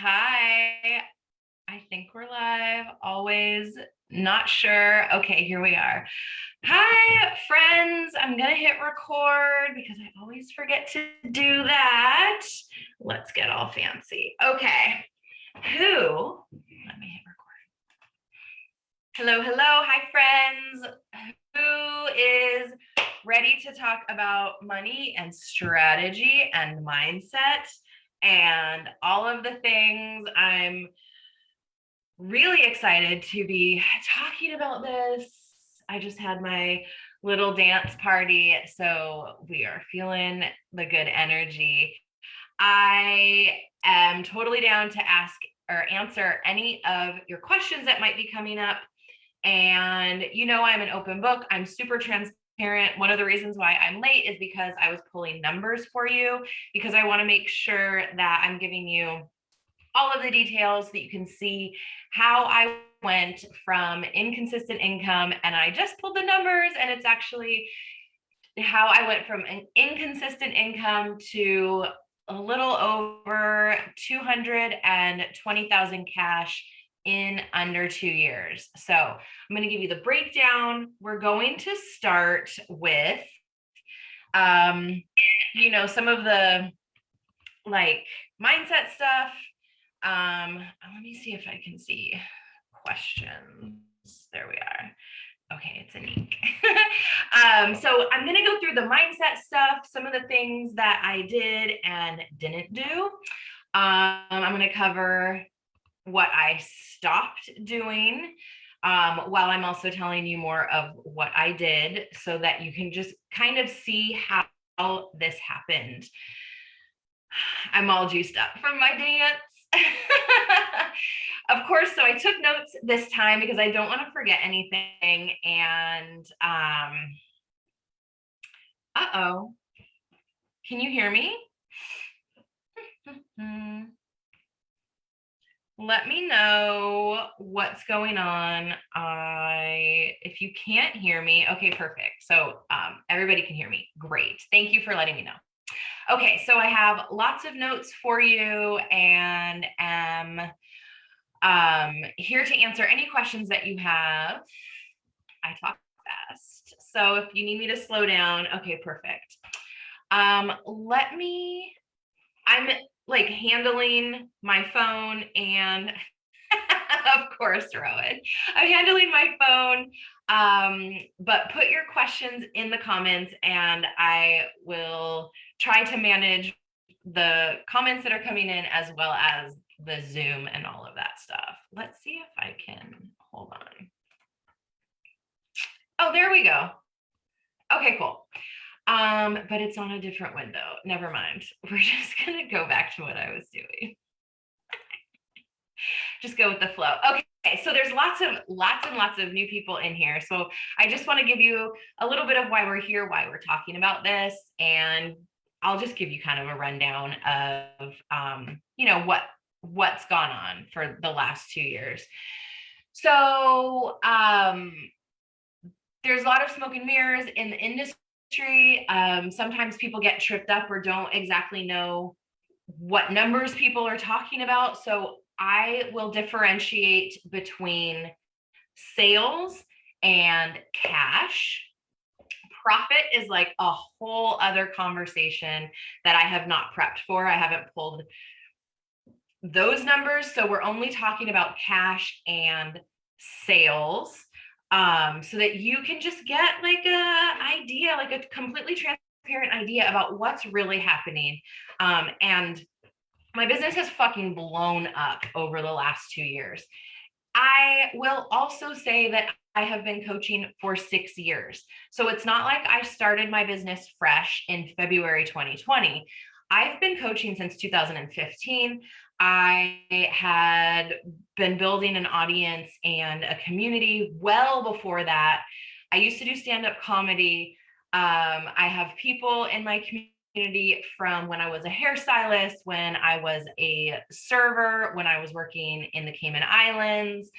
Hi, I think we're live. Always not sure. Okay, here we are. Hi, friends. I'm going to hit record because I always forget to do that. Let's get all fancy. Okay. Let me hit record. Hello, hello. Hi, friends. Who is ready to talk about money and strategy and mindset and all of the things? I'm really excited to be talking about this. I just had my little dance party, so we are feeling the good energy. I am totally down to ask or answer any of your questions that might be coming up. And I'm an open book. I'm super transparent. One of the reasons why I'm late is because I was pulling numbers for you, because I want to make sure that I'm giving you all of the details so that you can see how I went from inconsistent income. And I just pulled the numbers, and it's actually how I went from an inconsistent income to a little over 220,000 cash in under 2 years. So I'm going to give you the breakdown. We're going to start with, some of the like mindset stuff. Let me see if I can see questions. There we are. Okay, it's in ink. So I'm going to go through the mindset stuff, some of the things that I did and didn't do. I'm going to cover what I stopped doing, while I'm also telling you more of what I did so that you can just kind of see how this happened. I'm all juiced up from my dance. Of course, so I took notes this time because I don't want to forget anything. And uh-oh, can you hear me? Let me know what's going on. If you can't hear me, okay, perfect. So everybody can hear me. Great. Thank you for letting me know. Okay, so I have lots of notes for you and am here to answer any questions that you have. I talk fast, so if you need me to slow down, okay, perfect. I'm like handling my phone and of course, Rowan, I'm handling my phone, but put your questions in the comments and I will try to manage the comments that are coming in as well as the Zoom and all of that stuff. Let's see if I can, hold on. Oh, there we go. Okay, cool. But it's on a different window. Never mind. We're just gonna go back to what I was doing. Just go with the flow. Okay, so there's lots and lots of new people in here. So I just want to give you a little bit of why we're here, why we're talking about this, and I'll just give you kind of a rundown of what's gone on for the last 2 years. So there's a lot of smoke and mirrors in the industry. Sometimes people get tripped up or don't exactly know what numbers people are talking about. So I will differentiate between sales and cash. Profit is like a whole other conversation that I have not prepped for. I haven't pulled those numbers. So we're only talking about cash and sales, so that you can just get like a idea, like a completely transparent idea about what's really happening. And my business has fucking blown up over the last 2 years. I will also say that I have been coaching for 6 years. So it's not like I started my business fresh in February 2020. I've been coaching since 2015. I had been building an audience and a community well before that. I used to do stand-up comedy. I have people in my community from when I was a hairstylist, when I was a server, when I was working in the Cayman Islands,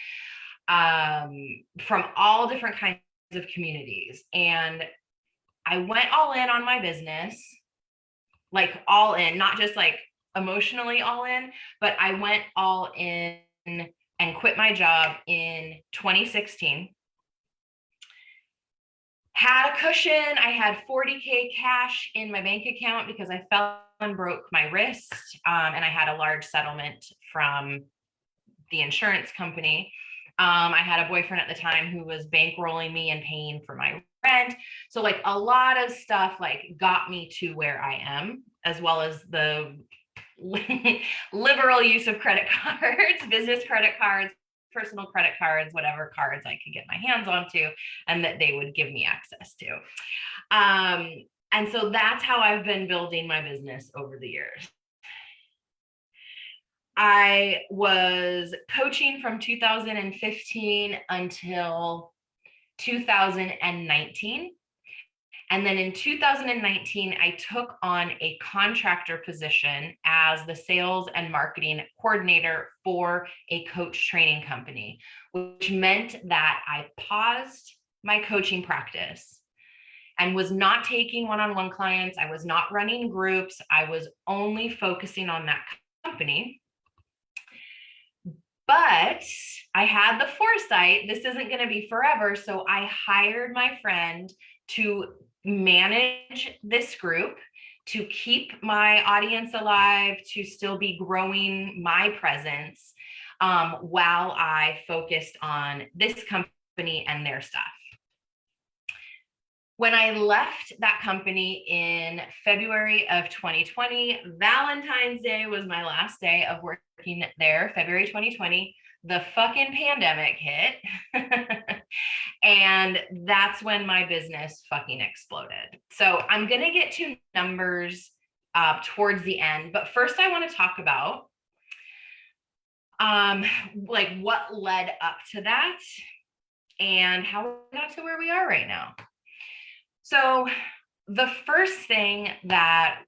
from all different kinds of communities. And I went all in on my business, like all in, not just like emotionally all in, but I went all in and quit my job in 2016. Had a cushion. I had 40K cash in my bank account because I fell and broke my wrist. And I had a large settlement from the insurance company. I had a boyfriend at the time who was bankrolling me and paying for my rent. So like a lot of stuff like got me to where I am, as well as the liberal use of credit cards, business credit cards, personal credit cards, whatever cards I could get my hands onto, and that they would give me access to. And so that's how I've been building my business over the years. I was coaching from 2015 until 2019. And then in 2019, I took on a contractor position as the sales and marketing coordinator for a coach training company, which meant that I paused my coaching practice and was not taking one-on-one clients. I was not running groups. I was only focusing on that company. But I had the foresight, this isn't going to be forever. So I hired my friend to manage this group, to keep my audience alive, to still be growing my presence while I focused on this company and their stuff. When I left that company in February of 2020, Valentine's Day was my last day of working there, February 2020. The fucking pandemic hit. And that's when my business fucking exploded. So I'm going to get to numbers towards the end. But first, I want to talk about like what led up to that and how we got to where we are right now. So the first thing that,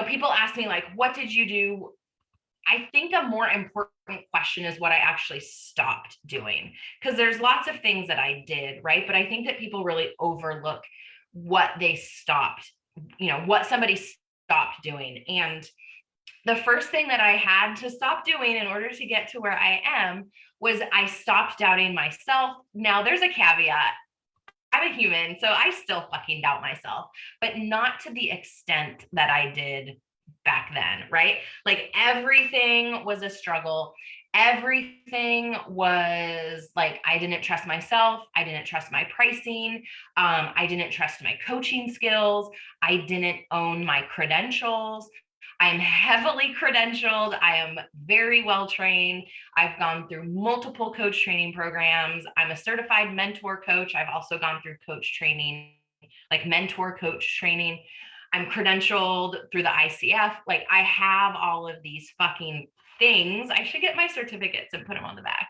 people ask me, like, what did you do? I think a more important question is what I actually stopped doing, because there's lots of things that I did, right? But I think that people really overlook what they stopped, what somebody stopped doing. And the first thing that I had to stop doing in order to get to where I am was I stopped doubting myself. Now, there's a caveat. I'm a human, so I still fucking doubt myself, but not to the extent that I did back then, right? Like everything was a struggle. Everything was like, I didn't trust myself. I didn't trust my pricing. I didn't trust my coaching skills. I didn't own my credentials. I'm heavily credentialed. I am very well trained. I've gone through multiple coach training programs. I'm a certified mentor coach. I've also gone through coach training, like mentor coach training. I'm credentialed through the ICF. Like I have all of these fucking things. I should get my certificates and put them on the back.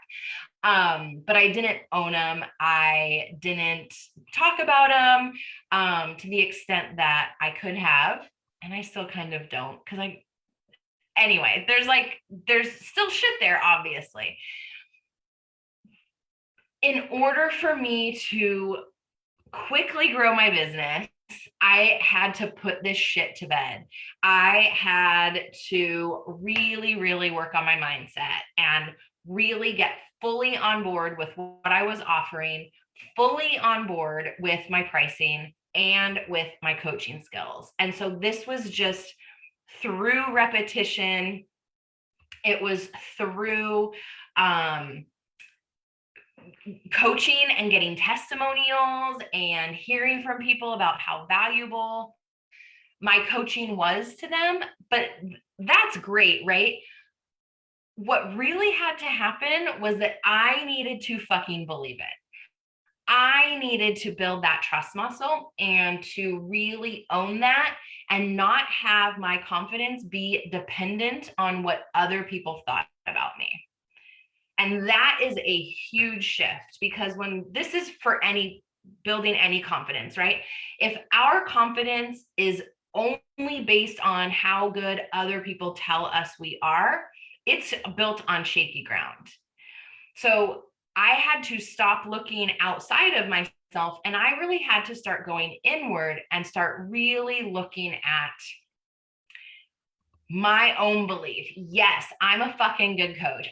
But I didn't own them. I didn't talk about them to the extent that I could have. And I still kind of don't, because anyway, there's still shit there, obviously. In order for me to quickly grow my business, I had to put this shit to bed. I had to really, really work on my mindset and really get fully on board with what I was offering, fully on board with my pricing and with my coaching skills. And so this was just through repetition. It was through coaching and getting testimonials and hearing from people about how valuable my coaching was to them. But that's great, right? What really had to happen was that I needed to fucking believe it. I needed to build that trust muscle and to really own that and not have my confidence be dependent on what other people thought about me. And that is a huge shift, because when this is for building any confidence, right? If our confidence is only based on how good other people tell us we are, it's built on shaky ground. So I had to stop looking outside of myself, and I really had to start going inward and start really looking at my own belief. Yes, I'm a fucking good coach.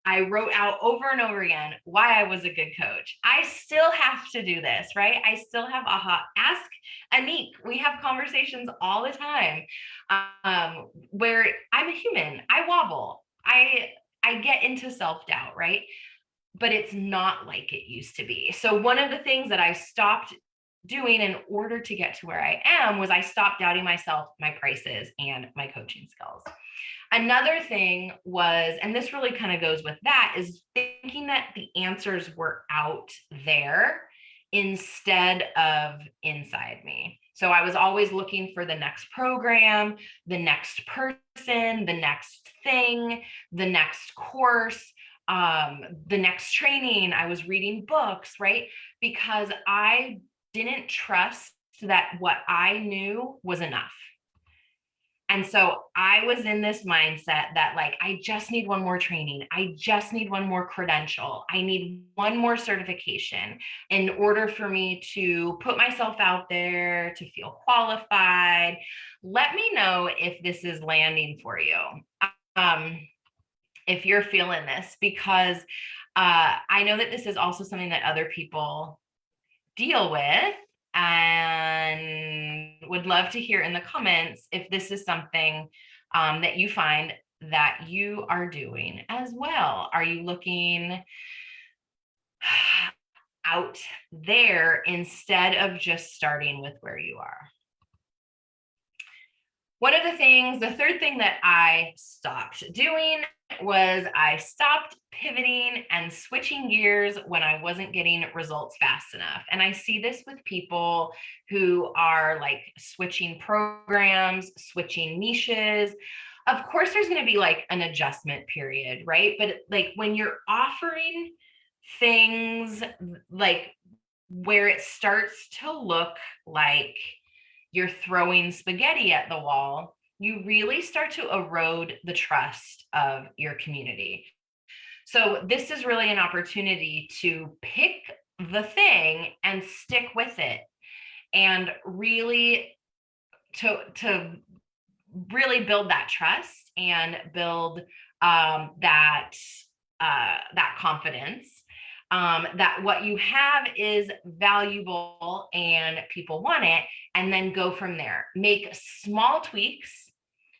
I wrote out over and over again why I was a good coach. I still have to do this, right? I still have ask Anik. We have conversations all the time, where I'm a human. I wobble. I get into self-doubt, right? But it's not like it used to be. So one of the things that I stopped doing in order to get to where I am was I stopped doubting myself, my prices, and my coaching skills. Another thing was, and this really kind of goes with that, is thinking that the answers were out there instead of inside me. So I was always looking for the next program, the next person, the next thing, the next course, the next training. I was reading books, right? Because I didn't trust that what I knew was enough. And so I was in this mindset that, like, I just need one more training. I just need one more credential. I need one more certification in order for me to put myself out there, to feel qualified. Let me know if this is landing for you. Um, if you're feeling this, because I know that this is also something that other people deal with, and would love to hear in the comments if this is something that you find that you are doing as well. Are you looking out there instead of just starting with where you are? One of the things, the third thing that I stopped doing was I stopped pivoting and switching gears when I wasn't getting results fast enough. And I see this with people who are like switching programs, switching niches. Of course, there's going to be like an adjustment period, right? But like when you're offering things like where it starts to look like you're throwing spaghetti at the wall, you really start to erode the trust of your community. So, this is really an opportunity to pick the thing and stick with it, and really to really build that trust and build that confidence, that what you have is valuable and people want it, and then go from there. Make small tweaks,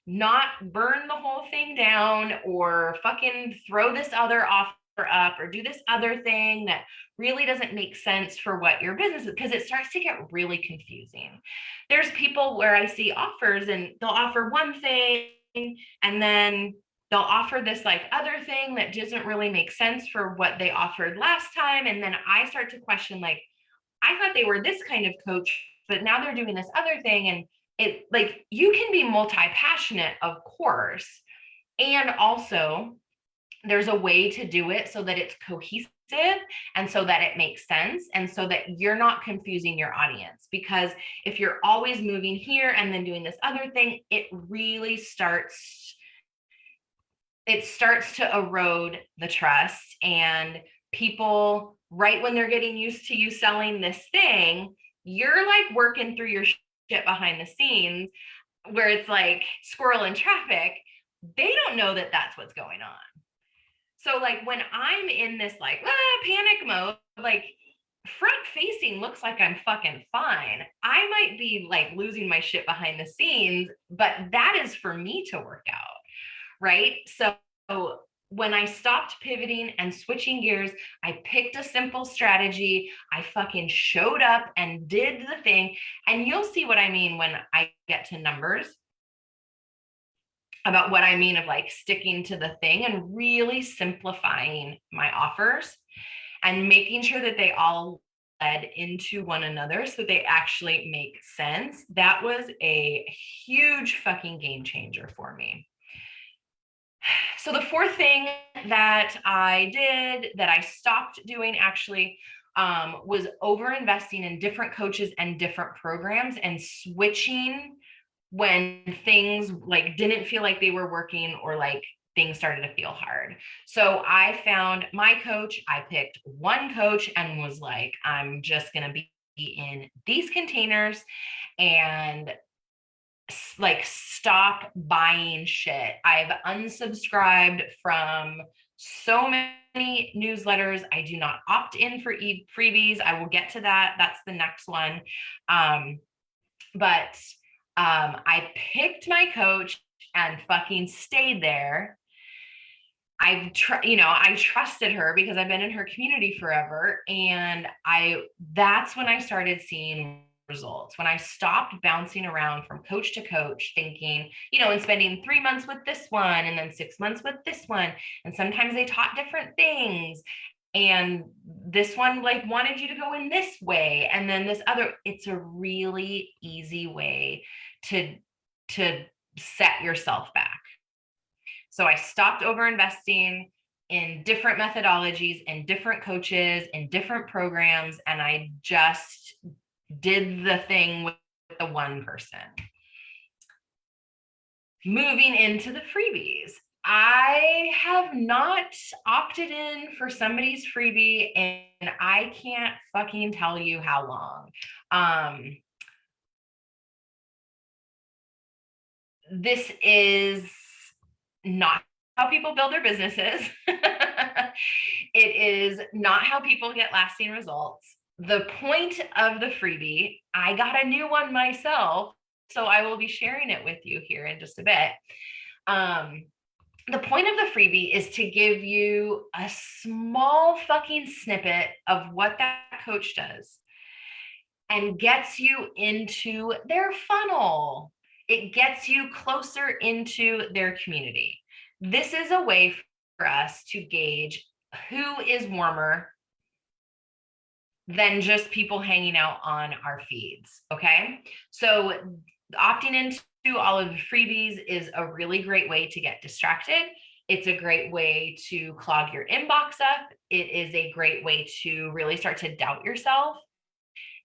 not burn the whole thing down or fucking throw this other offer up or do this other thing that really doesn't make sense for what your business is, because it starts to get really confusing. There's people where I see offers and they'll offer one thing and then they'll offer this like other thing that doesn't really make sense for what they offered last time. And then I start to question, like, I thought they were this kind of coach, but now they're doing this other thing. And it, like, you can be multi-passionate, of course. And also there's a way to do it so that it's cohesive and so that it makes sense and so that you're not confusing your audience. Because if you're always moving here and then doing this other thing, it really starts to erode the trust, and people, right when they're getting used to you selling this thing, you're like working through your shit behind the scenes where it's like squirrel in traffic. They don't know that that's what's going on. So like when I'm in this like panic mode, like front facing looks like I'm fucking fine. I might be like losing my shit behind the scenes, but that is for me to work out, right? So when I stopped pivoting and switching gears, I picked a simple strategy. I fucking showed up and did the thing. And you'll see what I mean when I get to numbers, about what I mean of like sticking to the thing and really simplifying my offers and making sure that they all led into one another so they actually make sense. That was a huge fucking game changer for me. So the fourth thing that I did, that I stopped doing actually, was over investing in different coaches and different programs and switching when things like didn't feel like they were working or like things started to feel hard. So I found my coach. I picked one coach and was like, I'm just going to be in these containers, and like stop buying shit. I've unsubscribed from so many newsletters. I do not opt in for freebies. I will get to that. That's the next one. But I picked my coach and fucking stayed there. I trusted her because I've been in her community forever. And that's when I started seeing results. When I stopped bouncing around from coach to coach, thinking, and spending 3 months with this one and then 6 months with this one. And sometimes they taught different things. And this one like wanted you to go in this way. And then this other, it's a really easy way to set yourself back. So I stopped over investing in different methodologies and different coaches and different programs. And I just did the thing with the one person. Moving into the freebies. I have not opted in for somebody's freebie and I can't fucking tell you how long. This is not how people build their businesses. It is not how people get lasting results. The point of the freebie, I got a new one myself, so I will be sharing it with you here in just a bit. The point of the freebie is to give you a small fucking snippet of what that coach does and gets you into their funnel. It gets you closer into their community. This is a way for us to gauge who is warmer than just people hanging out on our feeds. Okay. So opting into all of the freebies is a really great way to get distracted. It's a great way to clog your inbox up. It is a great way to really start to doubt yourself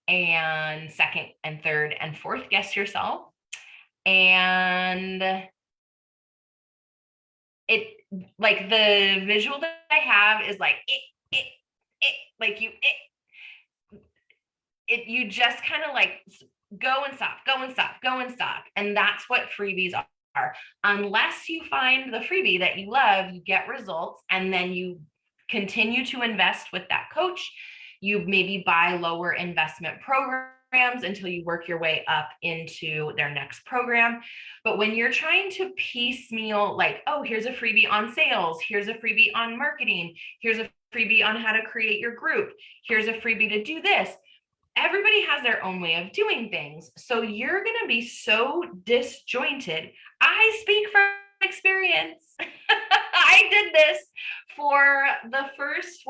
and second and third and fourth guess yourself. And it, like, the visual that I have is like like you just kind of like go and stop. And that's what freebies are. Unless you find the freebie that you love, you get results, and then you continue to invest with that coach. You maybe buy lower investment programs until you work your way up into their next program. But when you're trying to piecemeal, like, oh, here's a freebie on sales, here's a freebie on marketing, here's a freebie on how to create your group, here's a freebie to do this. Everybody has their own way of doing things. So you're going to be so disjointed. I speak from experience. I did this for the first,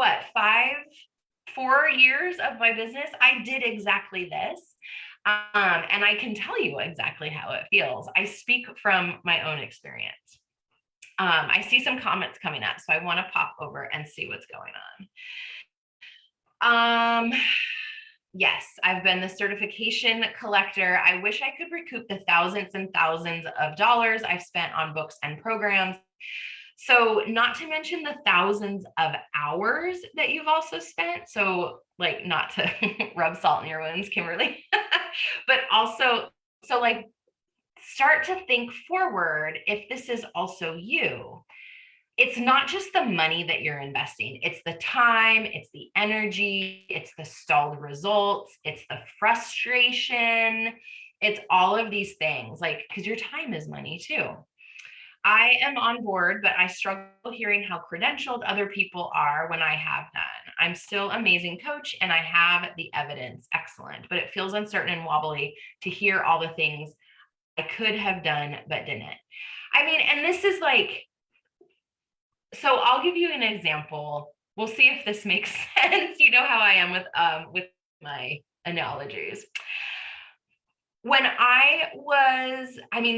4 years of my business. I did exactly this. And I can tell you exactly how it feels. I speak from my own experience. I see some comments coming up, so I want to pop over and see what's going on. Yes, I've been the certification collector. I wish I could recoup the thousands and thousands of dollars I've spent on books and programs. So, not to mention the thousands of hours that you've also spent. So, like, not to rub salt in your wounds, Kimberly, but also, so like, start to think forward if this is also you. It's not just the money that you're investing, it's the time, it's the energy, it's the stalled results, it's the frustration, it's all of these things, like, because your time is money too. I am on board, but I struggle hearing how credentialed other people are when I have none. I'm still amazing coach and I have the evidence. Excellent. But it feels uncertain and wobbly to hear all the things I could have done, but didn't. I mean, and this is like, so I'll give you an example. We'll see if this makes sense. You know how I am with my analogies. When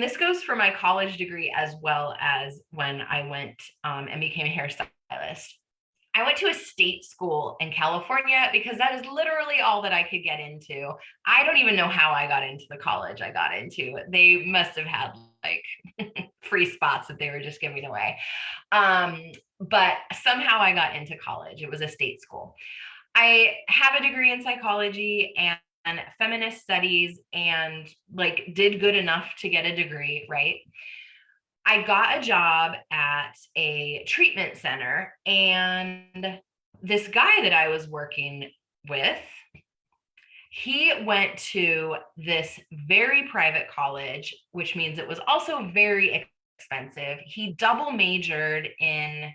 this goes for my college degree as well as when I went and became a hairstylist. I went to a state school in California because that is literally all that I could get into. I don't even know how I got into the college I got into. They must have had like free spots that they were just giving away. But somehow I got into college. It was a state school. I have a degree in psychology and feminist studies and like did good enough to get a degree, right? I got a job at a treatment center, and this guy that I was working with, he went to this very private college, which means it was also very expensive. He double majored in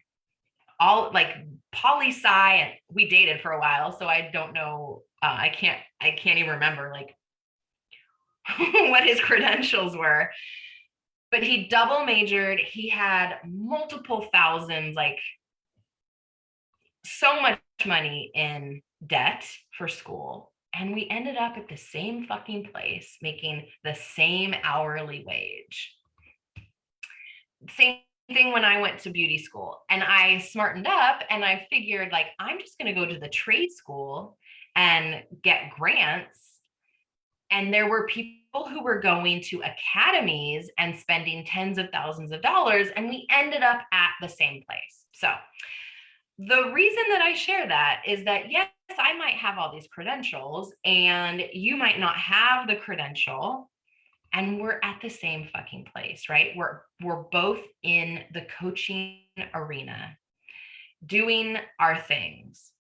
all like poli sci, and we dated for a while, so I don't know. I can't even remember like what his credentials were, but he double majored. He had multiple thousands, like so much money in debt for school. And we ended up at the same fucking place making the same hourly wage. Same thing when I went to beauty school, and I smartened up and I figured like I'm just going to go to the trade school and get grants. And there were people who were going to academies and spending tens of thousands of dollars, and we ended up at the same place. So the reason that I share that is that, yes, I might have all these credentials and you might not have the credential, and we're at the same fucking place, right? We're both in the coaching arena doing our things.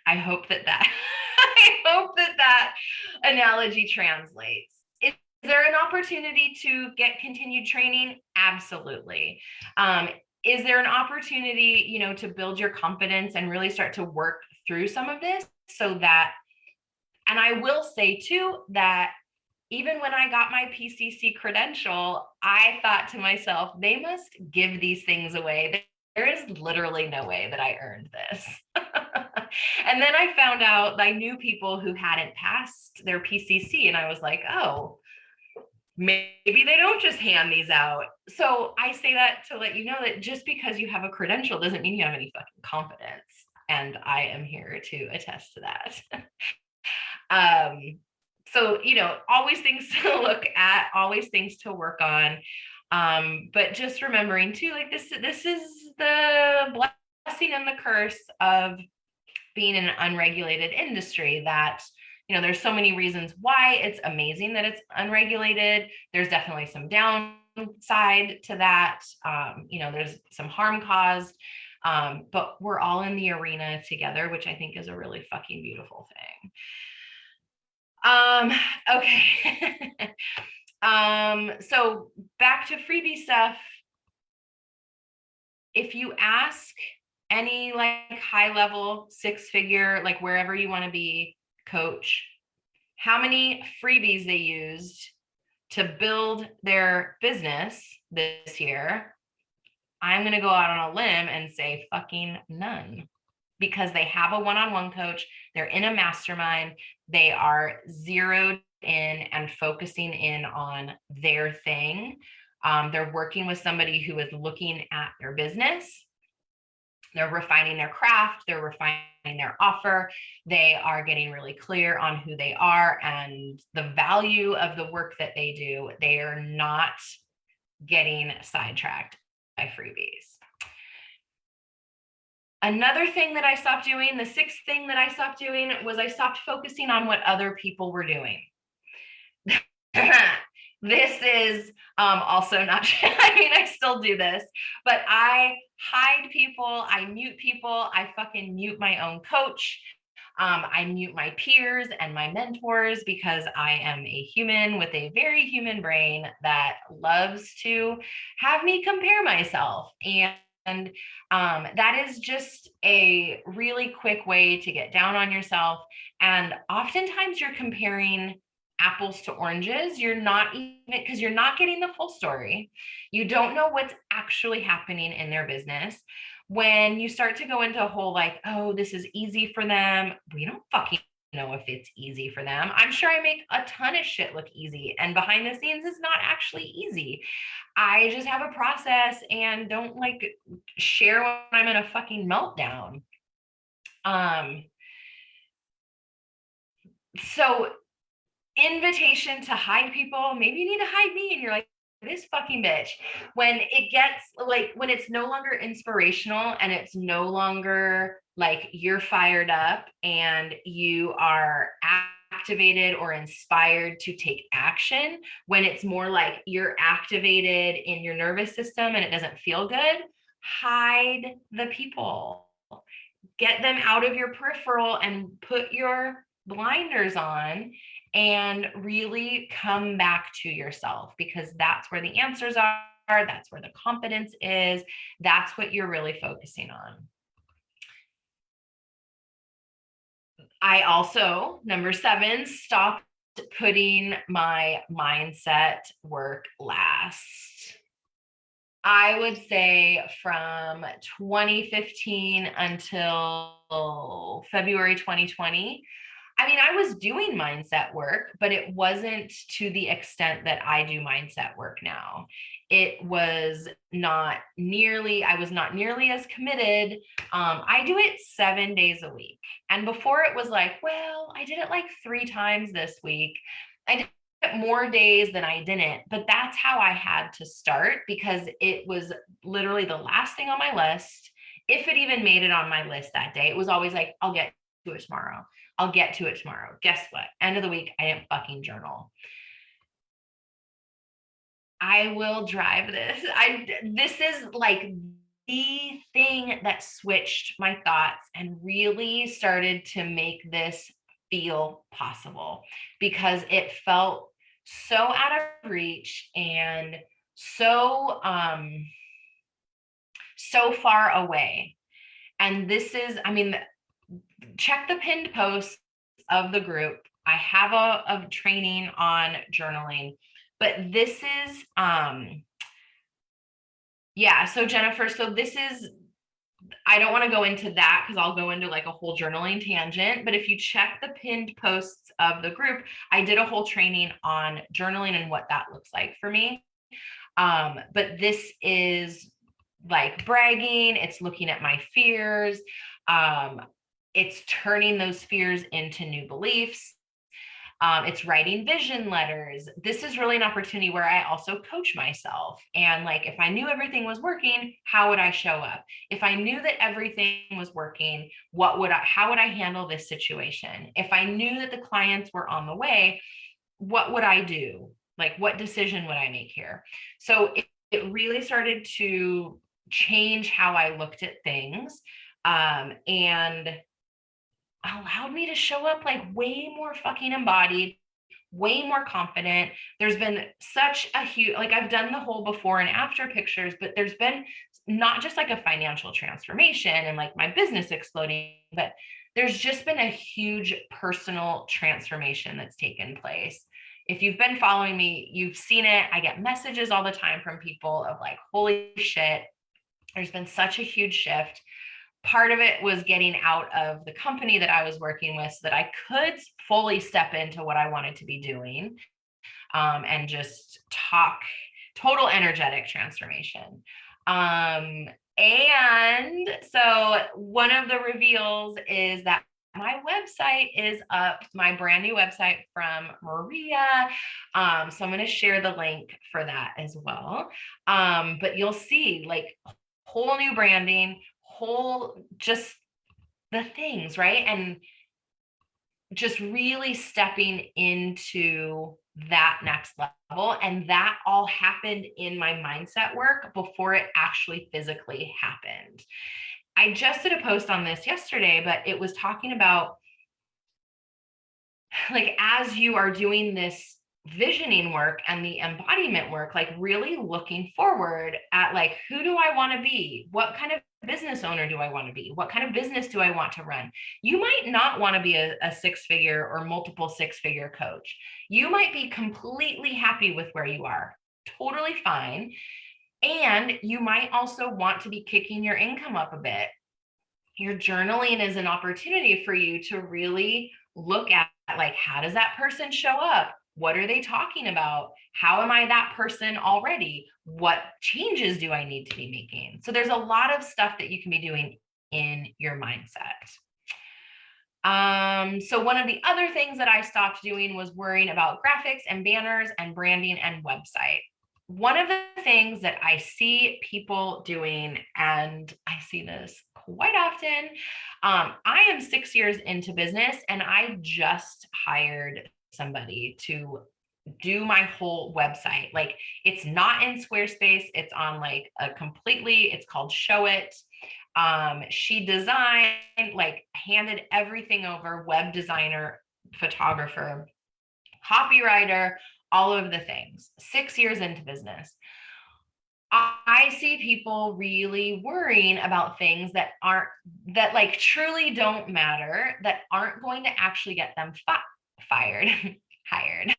I hope that I hope that analogy translates. Is there an opportunity to get continued training? Absolutely. Is there an opportunity, to build your confidence and really start to work through some of this so that, and I will say too, that even when I got my PCC credential, I thought to myself, they must give these things away. There is literally no way that I earned this. And then I found out I knew people who hadn't passed their PCC, and I was like, oh, maybe they don't just hand these out. So I say that to let you know that just because you have a credential doesn't mean you have any fucking confidence. And I am here to attest to that. So, always things to look at, always things to work on. But just remembering too, like this is the blessing and the curse of being in an unregulated industry, that there's so many reasons why it's amazing that it's unregulated. There's definitely some downside to that. There's some harm caused, but we're all in the arena together, which I think is a really fucking beautiful thing. Okay. So back to freebie stuff. If you ask any like high level 6-figure, like wherever you want to be, coach, how many freebies they used to build their business this year, I'm going to go out on a limb and say fucking none, because they have a one-on-one coach. They're in a mastermind. They are zeroed in and focusing in on their thing. They're working with somebody who is looking at their business. They're refining their craft. They're refining their offer. They are getting really clear on who they are and the value of the work that they do. They are not getting sidetracked by freebies. Another thing that I stopped doing, the 6th thing that I stopped doing, was I stopped focusing on what other people were doing. This is also not, I still do this, but I hide people, I mute people, I fucking mute my own coach. I mute my peers and my mentors, because I am a human with a very human brain that loves to have me compare myself. And that is just a really quick way to get down on yourself. And oftentimes you're comparing apples to oranges. You're not even, because you're not getting the full story. You don't know what's actually happening in their business. When you start to go into a whole like, oh, this is easy for them, we don't fucking know if it's easy for them. I'm sure I make a ton of shit look easy, and behind the scenes it's not actually easy. I just have a process and don't like share when I'm in a fucking meltdown. So invitation to hide people. Maybe you need to hide me, and you're like, this fucking bitch, when it gets like, when it's no longer inspirational and it's no longer like you're fired up and you are activated or inspired to take action, when it's more like you're activated in your nervous system and it doesn't feel good, hide the people. Get them out of your peripheral and put your blinders on and really come back to yourself, because that's where the answers are. That's where the confidence is. That's what you're really focusing on. I also, number 7, stopped putting my mindset work last. I would say from 2015 until February 2020, I mean, I was doing mindset work, but it wasn't to the extent that I do mindset work now. It was not nearly, I was not nearly as committed. I do it 7 days a week. And before it was like, well, I did it like 3 times this week. I did it more days than I didn't, but that's how I had to start, because it was literally the last thing on my list. If it even made it on my list that day, it was always like, I'll get to it tomorrow. I'll get to it tomorrow. Guess what? End of the week, I didn't fucking journal. I will drive this. This is like the thing that switched my thoughts and really started to make this feel possible, because it felt so out of reach and so far away. And this is, I mean, check the pinned posts of the group. I have a training on journaling, but this is yeah, so Jennifer, so this is, I don't want to go into that because I'll go into like a whole journaling tangent, but if you check the pinned posts of the group, I did a whole training on journaling and what that looks like for me. But this is like bragging, it's looking at my fears, it's turning those fears into new beliefs. It's writing vision letters. This is really an opportunity where I also coach myself. And like, if I knew everything was working, how would I show up? If I knew that everything was working, how would I handle this situation? If I knew that the clients were on the way, what would I do? Like, what decision would I make here? So it really started to change how I looked at things. And allowed me to show up like way more fucking embodied, way more confident. There's been such a huge, like, I've done the whole before and after pictures, but there's been not just like a financial transformation and like my business exploding, but there's just been a huge personal transformation that's taken place. If you've been following me, you've seen it. I get messages all the time from people of like, holy shit, there's been such a huge shift. Part of it was getting out of the company that I was working with so that I could fully step into what I wanted to be doing, and just talk total energetic transformation. And so one of the reveals is that my website is up, my brand new website from Maria. So I'm going to share the link for that as well. But you'll see like whole new branding, whole just the things, right? And just really stepping into that next level. And that all happened in my mindset work before it actually physically happened. I just did a post on this yesterday, but it was talking about like, as you are doing this visioning work and the embodiment work, like really looking forward at like, who do I want to be? What kind of business owner do I want to be? What kind of business do I want to run? You might not want to be a 6-figure or multiple 6-figure coach. You might be completely happy with where you are, totally fine. And you might also want to be kicking your income up a bit. Your journaling is an opportunity for you to really look at like, how does that person show up? What are they talking about? How am I that person already? What changes do I need to be making? So there's a lot of stuff that you can be doing in your mindset. So one of the other things that I stopped doing was worrying about graphics and banners and branding and website. one of the things that I see people doing, and I see this quite often, I am 6 years into business and I just hired somebody to do my whole website. Like, it's not in Squarespace, it's on like a completely, it's called Show It. She designed, like, handed everything over, web designer, photographer, copywriter, all of the things. 6 years into business. I see people really worrying about things that aren't, that like truly don't matter, that aren't going to actually get them fired, hired.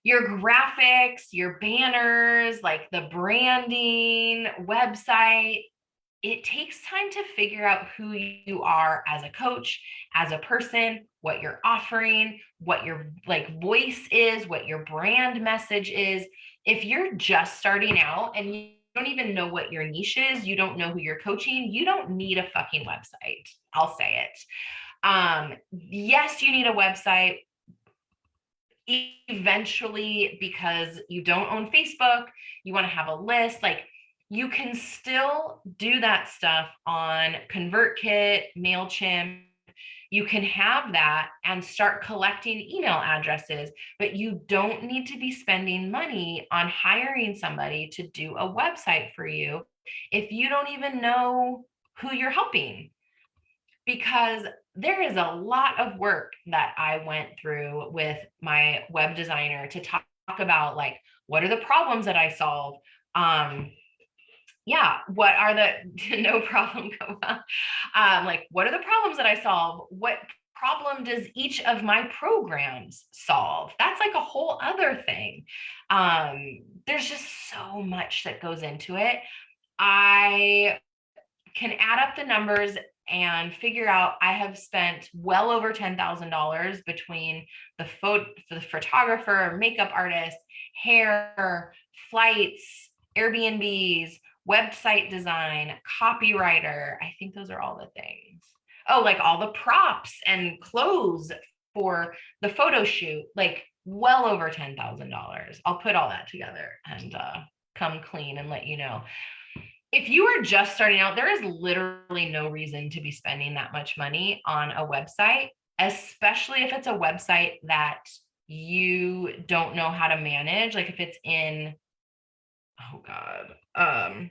Your graphics, your banners, like the branding, website, it takes time to figure out who you are as a coach, as a person, what you're offering, what your like voice is, what your brand message is. If you're just starting out and you don't even know what your niche is, you don't know who you're coaching, you don't need a fucking website. I'll say it. Yes, you need a website eventually, because you don't own Facebook, you want to have a list. Like, you can still do that stuff on ConvertKit, MailChimp. You can have that and start collecting email addresses, but you don't need to be spending money on hiring somebody to do a website for you if you don't even know who you're helping. Because there is a lot of work that I went through with my web designer to talk about, like, what are the problems that I solve? Yeah, what are the no problem, go on. Like, what are the problems that I solve? What problem does each of my programs solve? That's like a whole other thing. There's just so much that goes into it. I can add up the numbers and figure out I have spent well over $10,000 between the photographer, makeup artist, hair, flights, Airbnbs, website design, copywriter. I think those are all the things. Oh, like all the props and clothes for the photo shoot, like well over $10,000. I'll put all that together and come clean and let you know. If you are just starting out, there is literally no reason to be spending that much money on a website, especially if it's a website that you don't know how to manage. Like, if it's in, oh God,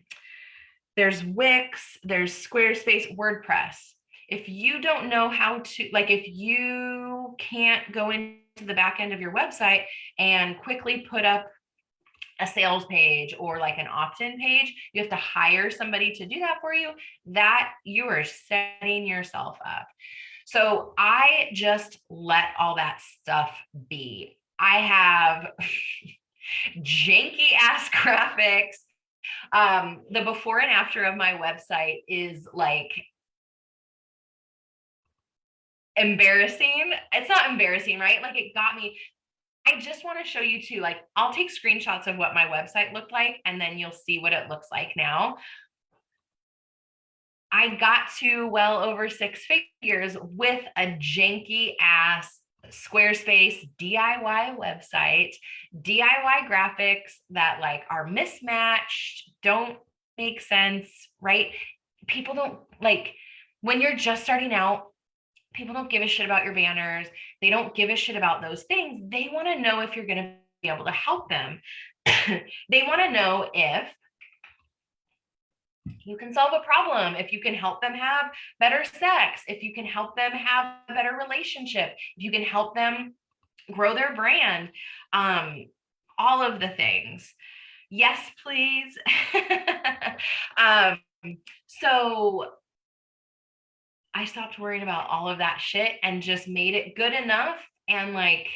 there's Wix, there's Squarespace, WordPress. If you don't know how to, like, if you can't go into the back end of your website and quickly put up a sales page or like an opt-in page, you have to hire somebody to do that for you, that you are setting yourself up. So I just let all that stuff be. I have janky ass graphics. The before and after of my website is like embarrassing. It's not embarrassing, right? Like, it got me. I just want to show you too, like, I'll take screenshots of what my website looked like, and then you'll see what it looks like now. I got to well over 6 figures with a janky ass Squarespace DIY website, DIY graphics that like are mismatched, don't make sense, right? People don't like, when you're just starting out, people don't give a shit about your banners. They don't give a shit about those things. They want to know if you're going to be able to help them. They want to know if you can solve a problem, if you can help them have better sex, if you can help them have a better relationship, if you can help them grow their brand, all of the things. Yes, please. um, so I stopped worrying about all of that shit and just made it good enough. And like,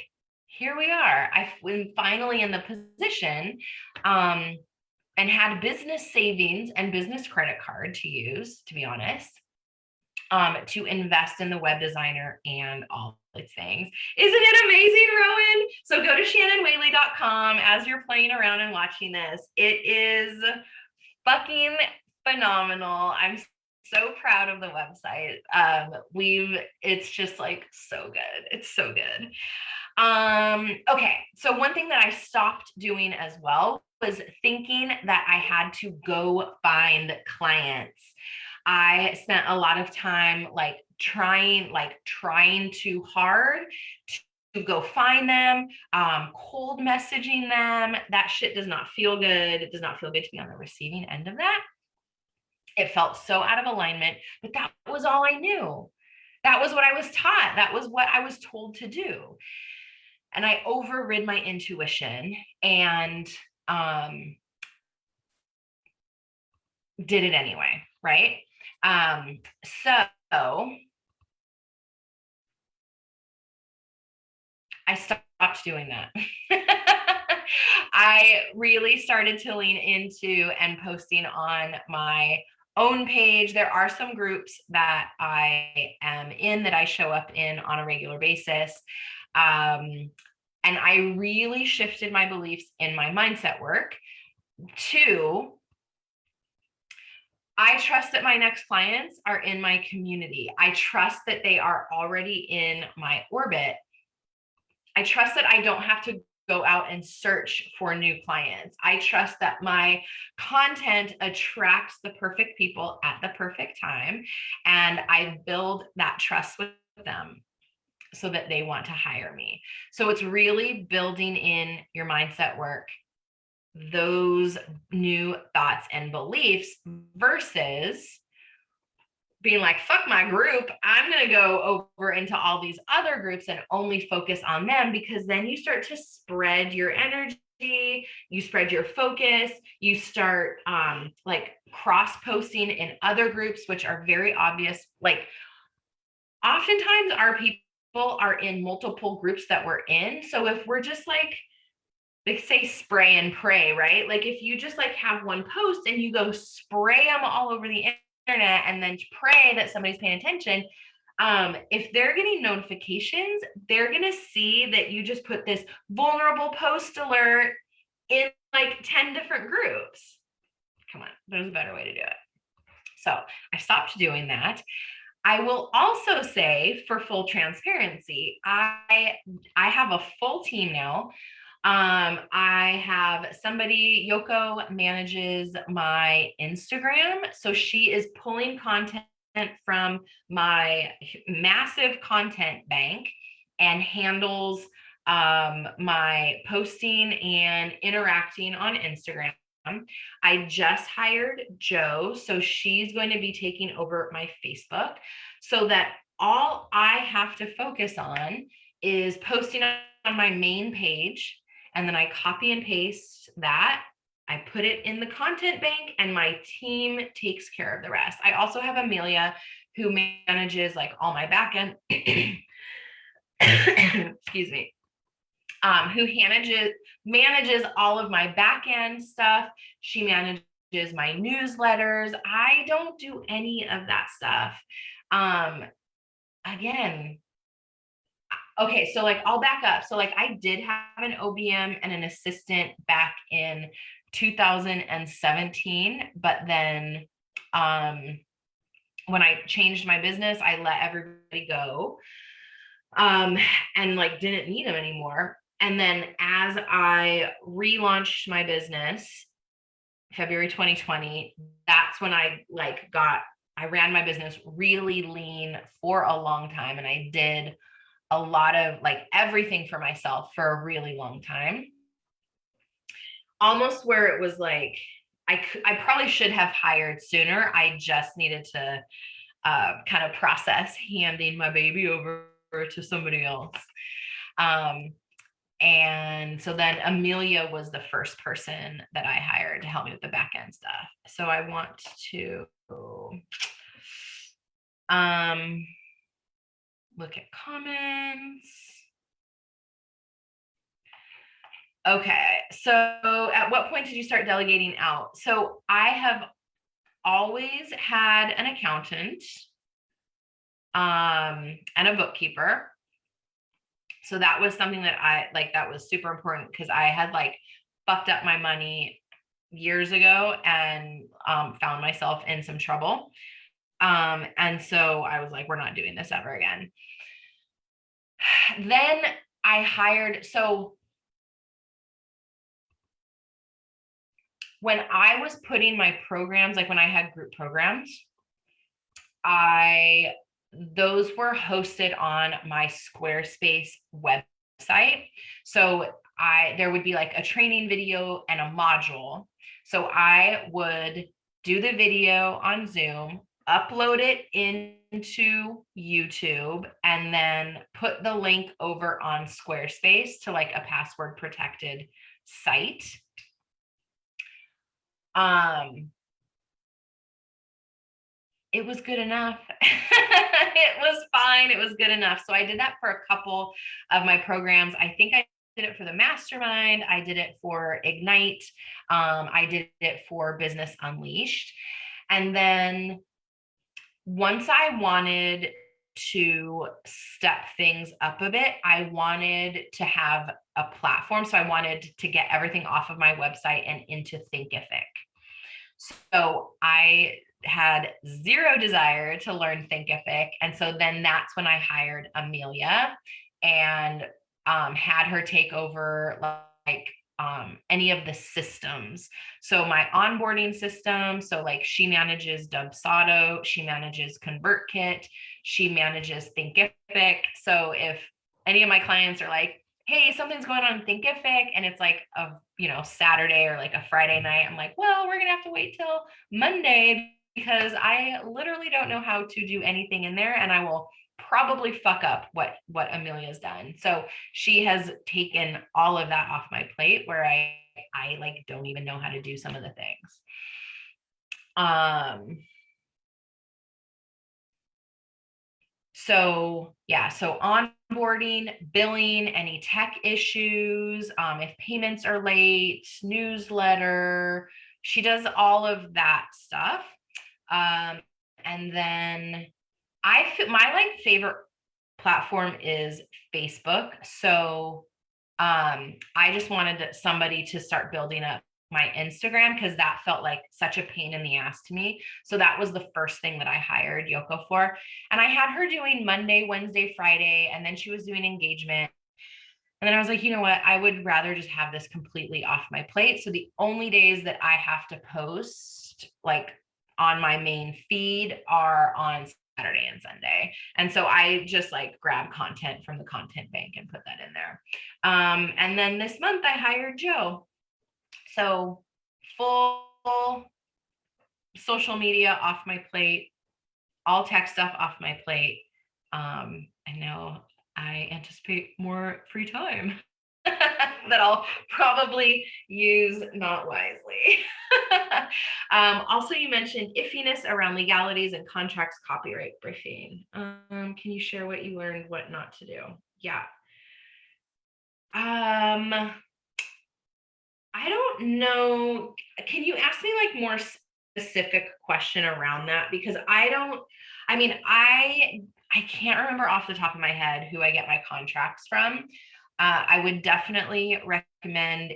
here we are. I'm finally in the position, and had business savings and business credit card to use, to be honest, to invest in the web designer and all its things. Isn't it amazing, Rowan? So go to shannonwhaley.com as you're playing around and watching this. It is fucking phenomenal. I'm so proud of the website. It's just like so good. It's so good. Okay. So one thing that I stopped doing as well was thinking that I had to go find clients. I spent a lot of time trying too hard to go find them, cold messaging them. That shit does not feel good. It does not feel good to be on the receiving end of that. It felt so out of alignment, but that was all I knew. That was what I was taught. That was what I was told to do. And I overrid my intuition and did it anyway, right? So I stopped doing that. I really started to lean into and posting on my own page. There are some groups that I am in that I show up in on a regular basis. And I really shifted my beliefs in my mindset work to I trust that my next clients are in my community. I trust that they are already in my orbit. I trust that I don't have to go out and search for new clients. I trust that my content attracts the perfect people at the perfect time, and I build that trust with them so that they want to hire me. So it's really building in your mindset work those new thoughts and beliefs versus being like, fuck my group. I'm going to go over into all these other groups and only focus on them, because then you start to spread your energy, you spread your focus, you start like cross posting in other groups, which are very obvious. Like, oftentimes our people are in multiple groups that we're in. So if we're just like, they say spray and pray, right? Like if you just like have one post and you go spray them all over the internet and then pray that somebody's paying attention, if they're getting notifications, they're going to see that you just put this vulnerable post alert in like 10 different groups. Come on, there's a better way to do it. So I stopped doing that. I will also say, for full transparency, I have a full team now. I have somebody, Yoko manages my Instagram. So she is pulling content from my massive content bank and handles my posting and interacting on Instagram. I just hired Joe, so she's going to be taking over my Facebook, so that all I have to focus on is posting on my main page, and then I copy and paste that. I put it in the content bank, and my team takes care of the rest. I also have Amelia, who manages like all my backend. Excuse me. Who manages all of my back end stuff. She manages my newsletters. I don't do any of that stuff. Again, okay, so like I'll back up. So like I did have an OBM and an assistant back in 2017, but then when I changed my business, I let everybody go and like didn't need them anymore. And then as I relaunched my business, February 2020, that's when I ran my business really lean for a long time. And I did a lot of like everything for myself for a really long time. Almost where it was like, I probably should have hired sooner. I just needed to kind of process handing my baby over to somebody else. And so then Amelia was the first person that I hired to help me with the back end stuff. So I want to look at comments. Okay, so at what point did you start delegating out? So I have always had an accountant and a bookkeeper. So that was something that that was super important, because I had like fucked up my money years ago and found myself in some trouble. And so I was like, we're not doing this ever again. Then I hired, so when I was putting my programs, like when I had group programs, those were hosted on my Squarespace website. So there would be like a training video and a module. So I would do the video on Zoom, upload it into YouTube, and then put the link over on Squarespace to like a password protected site. It was good enough. It was fine. It was good enough. So I did that for a couple of my programs. I think I did it for the mastermind. I did it for Ignite. I did it for Business Unleashed. And then once I wanted to step things up a bit, I wanted to have a platform. So I wanted to get everything off of my website and into Thinkific. So I had zero desire to learn Thinkific. And so then that's when I hired Amelia and had her take over like any of the systems. So my onboarding system, so like she manages Dubsado, she manages ConvertKit, she manages Thinkific. So if any of my clients are like, hey, something's going on in Thinkific, and it's like a Saturday or like a Friday night, I'm like, well, we're gonna have to wait till Monday because I literally don't know how to do anything in there, and I will probably fuck up what Amelia's done. So she has taken all of that off my plate where I like don't even know how to do some of the things. So yeah, so onboarding, billing, any tech issues, if payments are late, newsletter, she does all of that stuff. And then my like favorite platform is Facebook. So I just wanted somebody to start building up my Instagram because that felt like such a pain in the ass to me. So that was the first thing that I hired Yoko for. And I had her doing Monday, Wednesday, Friday, and then she was doing engagement. And then I was like, you know what? I would rather just have this completely off my plate. So the only days that I have to post like on my main feed are on Saturday and Sunday. And so I just like grab content from the content bank and put that in there. And then this month I hired Joe. So full social media off my plate, all tech stuff off my plate. And now I anticipate more free time that I'll probably use not wisely. Also, you mentioned iffiness around legalities and contracts copyright briefing. Can you share what you learned, what not to do? Yeah. I don't know. Can you ask me like more specific question around that? Because I can't remember off the top of my head who I get my contracts from. I would definitely recommend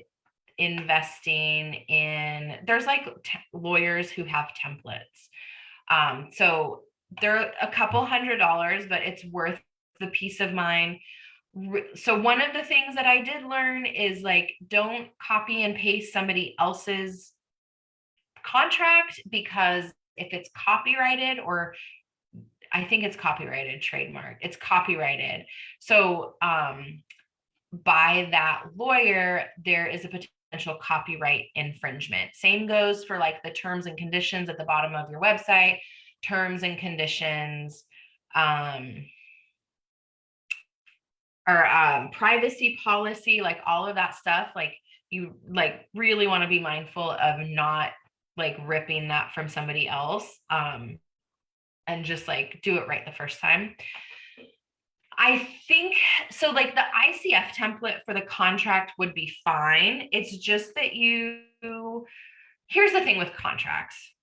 investing in, there's like lawyers who have templates. So they're a couple $100, but it's worth the peace of mind. So one of the things that I did learn is like, don't copy and paste somebody else's contract, because if it's copyrighted, or I think it's copyrighted, trademark, it's copyrighted. So by that lawyer, there is a potential copyright infringement. Same goes for like the terms and conditions at the bottom of your website, terms and conditions, or privacy policy, like all of that stuff. Like you like really want to be mindful of not like ripping that from somebody else, and just like do it right the first time. I think so. Like the ICF template for the contract would be fine. It's just that here's the thing with contracts.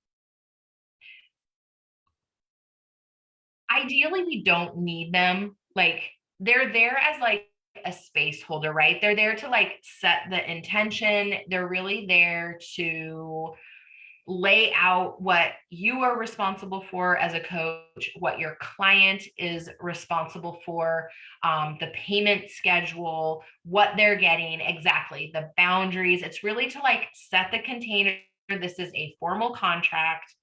Ideally, we don't need them. Like they're there as like a space holder, right? They're there to like set the intention. They're really there to lay out what you are responsible for as a coach, what your client is responsible for, the payment schedule, what they're getting, exactly, the boundaries. It's really to like set the container. This is a formal contract.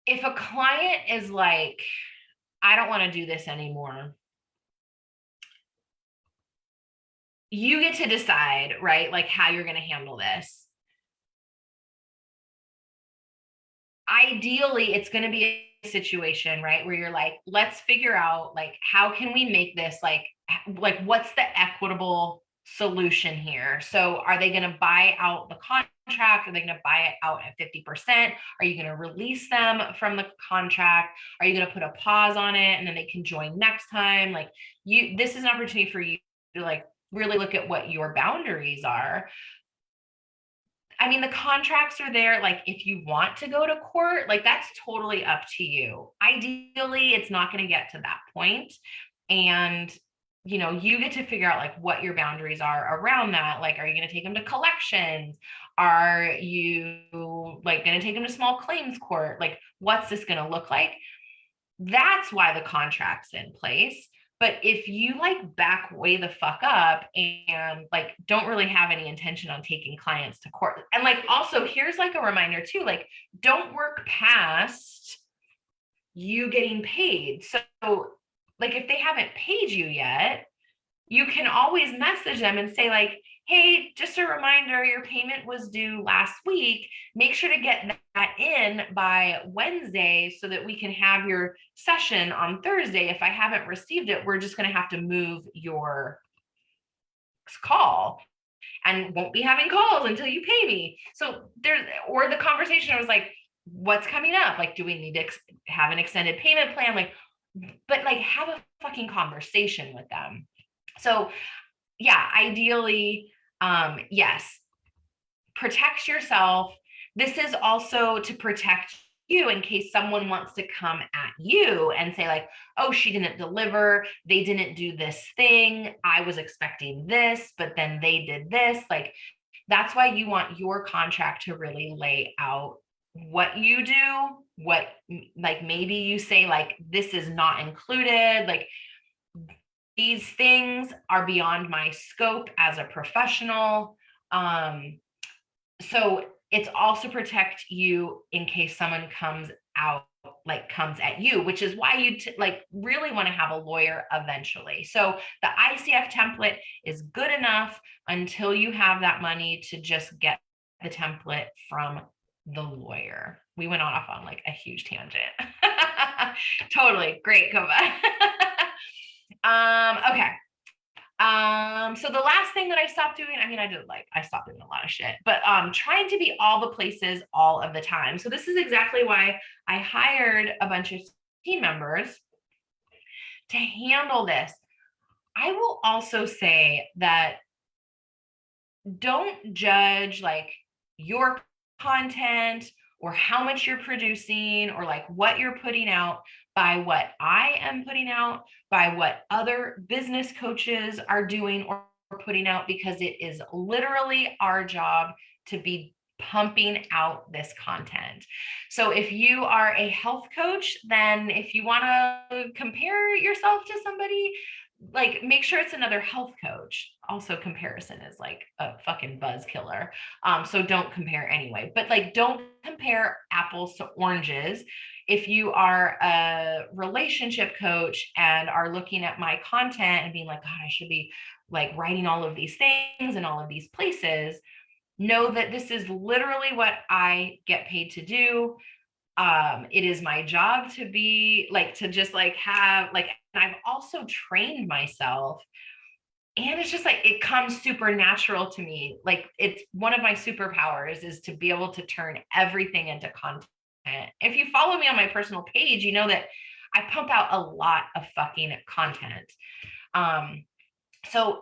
If a client is like, I don't want to do this anymore, you get to decide, right? Like how you're going to handle this. Ideally, it's going to be a situation, right, where you're like, let's figure out like how can we make this like what's the equitable solution here? So are they going to buy out the contract? Are they going to buy it out at 50%? Are you going to release them from the contract? Are you going to put a pause on it and then they can join next time? Like this is an opportunity for you to like really look at what your boundaries are. I mean, the contracts are there. Like, if you want to go to court, like, that's totally up to you. Ideally, it's not going to get to that point. And, you get to figure out like what your boundaries are around that. Like, are you going to take them to collections? Are you like going to take them to small claims court? Like, what's this going to look like? That's why the contract's in place. But if you like back way the fuck up and like don't really have any intention on taking clients to court, and like also here's like a reminder too, like don't work past you getting paid. So like if they haven't paid you yet, you can always message them and say like, hey, just a reminder, your payment was due last week. Make sure to get that in by Wednesday so that we can have your session on Thursday. If I haven't received it, we're just going to have to move your call and won't be having calls until you pay me. So or the conversation, I was like, what's coming up? Like, do we need to have an extended payment plan? Like, but like have a fucking conversation with them. So yeah, ideally, yes, protect yourself. This is also to protect you in case someone wants to come at you and say like, oh, she didn't deliver, they didn't do this thing, I was expecting this, but then they did this. Like, that's why you want your contract to really lay out what you do, what, like, maybe you say like, this is not included, like these things are beyond my scope as a professional. So it's also protect you in case someone comes at you, which is why you like really want to have a lawyer eventually. So the ICF template is good enough until you have that money to just get the template from the lawyer. We went off on like a huge tangent. Totally great, Kova. Okay. So the last thing that I stopped doing, I mean, I stopped doing a lot of shit, but trying to be all the places all of the time. So this is exactly why I hired a bunch of team members to handle this. I will also say that don't judge like your content or how much you're producing or like what you're putting out by what I am putting out, by what other business coaches are doing or putting out, because it is literally our job to be pumping out this content. So if you are a health coach, then if you want to compare yourself to somebody, like make sure it's another health coach. Also, comparison is like a fucking buzz killer. So don't compare anyway, but like don't compare apples to oranges. If you are a relationship coach and are looking at my content and being like, God, I should be like writing all of these things in all of these places, know that this is literally what I get paid to do. It is my job to be like, to just like have like, and I've also trained myself, and it's just like it comes super natural to me. Like, it's one of my superpowers is to be able to turn everything into content. If you follow me on my personal page, you know that I pump out a lot of fucking content. So,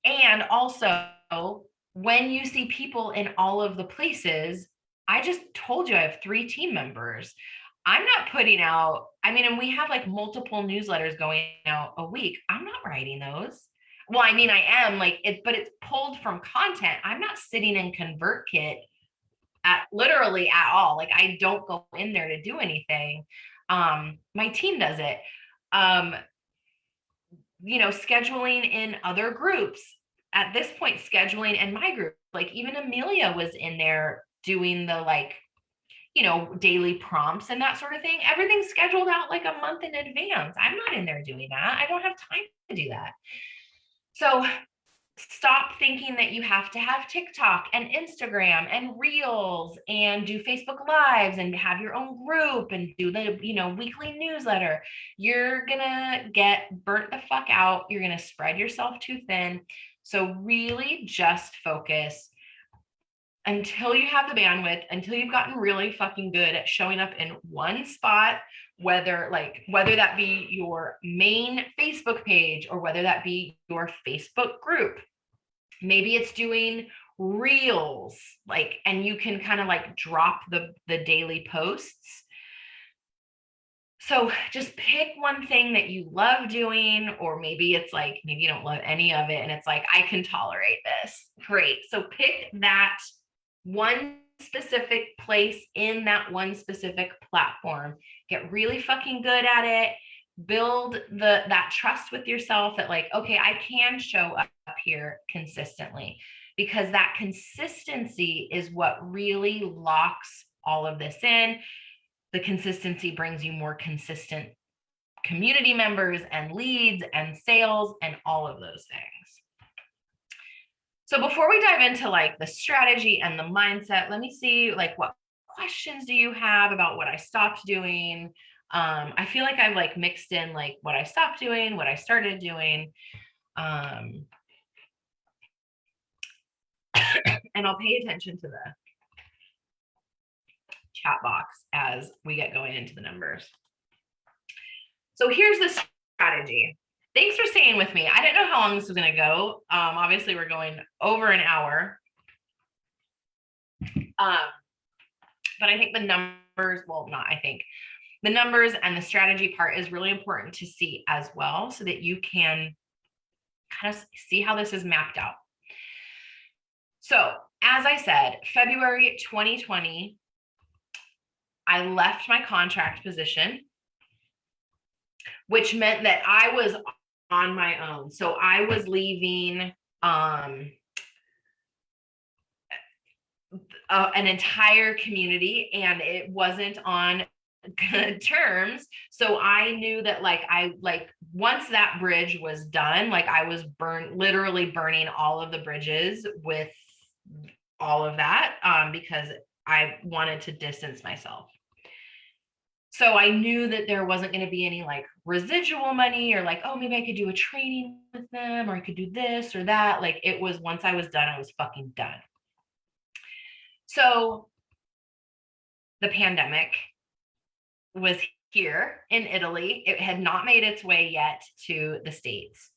and also when you see people in all of the places, I just told you I have 3 team members. I'm not putting out, I mean, and we have like multiple newsletters going out a week. I'm not writing those. Well, I mean, I am like it, but it's pulled from content. I'm not sitting in ConvertKit at literally at all. Like I don't go in there to do anything. My team does it. Um, scheduling in other groups. At this point, scheduling in my group, like even Amelia was in there doing the like, daily prompts and that sort of thing. Everything's scheduled out like a month in advance. I'm not in there doing that. I don't have time to do that. So stop thinking that you have to have TikTok and Instagram and Reels and do Facebook Lives and have your own group and do the, weekly newsletter. You're gonna get burnt the fuck out. You're gonna spread yourself too thin. So really just focus until you have the bandwidth, until you've gotten really fucking good at showing up in one spot, whether that be your main Facebook page or whether that be your Facebook group. Maybe it's doing reels, like, and you can kind of like drop the daily posts. So just pick one thing that you love doing, or maybe it's like, maybe you don't love any of it and it's like, I can tolerate this. Great. So pick that one specific place in that one specific platform. Get really fucking good at it. Build that trust with yourself that like, okay, I can show up here consistently, because that consistency is what really locks all of this in. The consistency brings you more consistent community members and leads and sales and all of those things. So before we dive into like the strategy and the mindset, let me see like what questions do you have about what I stopped doing? I feel like I've like mixed in like what I stopped doing, what I started doing. And I'll pay attention to the chat box as we get going into the numbers. So here's the strategy. Thanks for staying with me. I didn't know how long this was going to go. Obviously, we're going over an hour. But I think the numbers, well, not I think, the numbers and the strategy part is really important to see as well, so that you can kind of see how this is mapped out. So as I said, February 2020, I left my contract position, which meant that I was on my own. So I was leaving an entire community, and it wasn't on good terms. So I knew that once that bridge was done, like I was literally burning all of the bridges with all of that, because I wanted to distance myself. So I knew that there wasn't going to be any like residual money or like, oh, maybe I could do a training with them, or I could do this or that. Like it was, once I was done, I was fucking done. So the pandemic was here in Italy. It had not made its way yet to the States.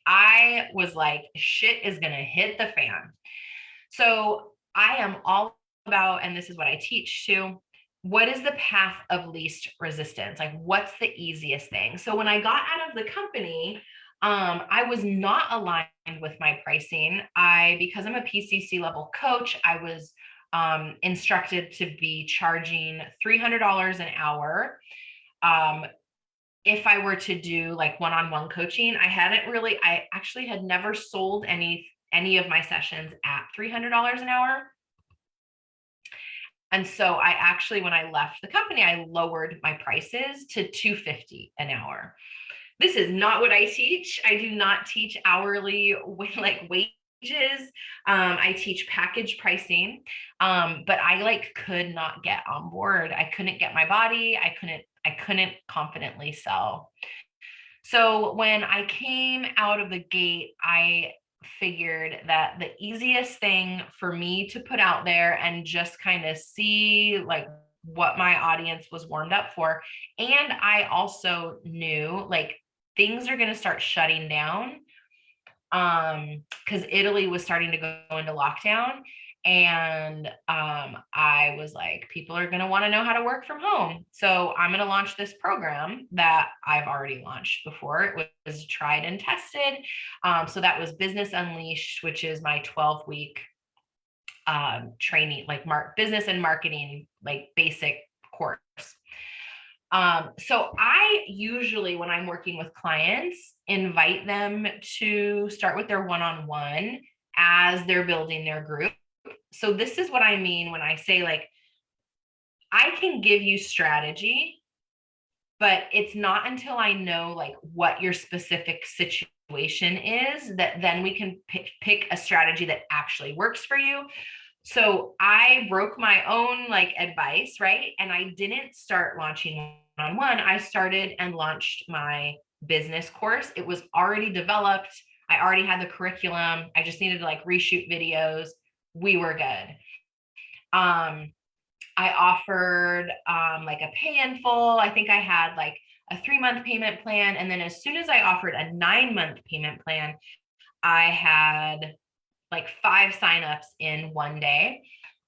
I was like, shit is going to hit the fan. So I am all about, and this is what I teach too, what is the path of least resistance? Like, what's the easiest thing? So when I got out of the company, I was not aligned with my pricing. Because I'm a PCC level coach, I was instructed to be charging $300 an hour. If I were to do like one-on-one coaching, I actually had never sold any of my sessions at $300 an hour. And so I actually, when I left the company, I lowered my prices to $250 an hour. This is not what I teach. I do not teach hourly like wages. I teach package pricing, but I could not get on board. I couldn't get my body. I couldn't confidently sell. So when I came out of the gate, I figured that the easiest thing for me to put out there and just kind of see like what my audience was warmed up for. And I also knew like things are going to start shutting down because Italy was starting to go into lockdown. And I was like, people are going to want to know how to work from home. So I'm going to launch this program that I've already launched before. It was tried and tested. So that was Business Unleashed, which is my 12-week training, like business and marketing, like basic course. So I usually, when I'm working with clients, invite them to start with their one-on-one as they're building their group. So this is what I mean when I say, like, I can give you strategy, but it's not until I know like what your specific situation is that then we can pick a strategy that actually works for you. So I broke my own like advice, right? And I didn't start launching one-on-one. I started and launched my business course. It was already developed. I already had the curriculum. I just needed to like reshoot videos. We were good. I offered like a pay in full. I think I had like a 3-month payment plan. And then as soon as I offered a 9-month payment plan, I had like 5 signups in one day.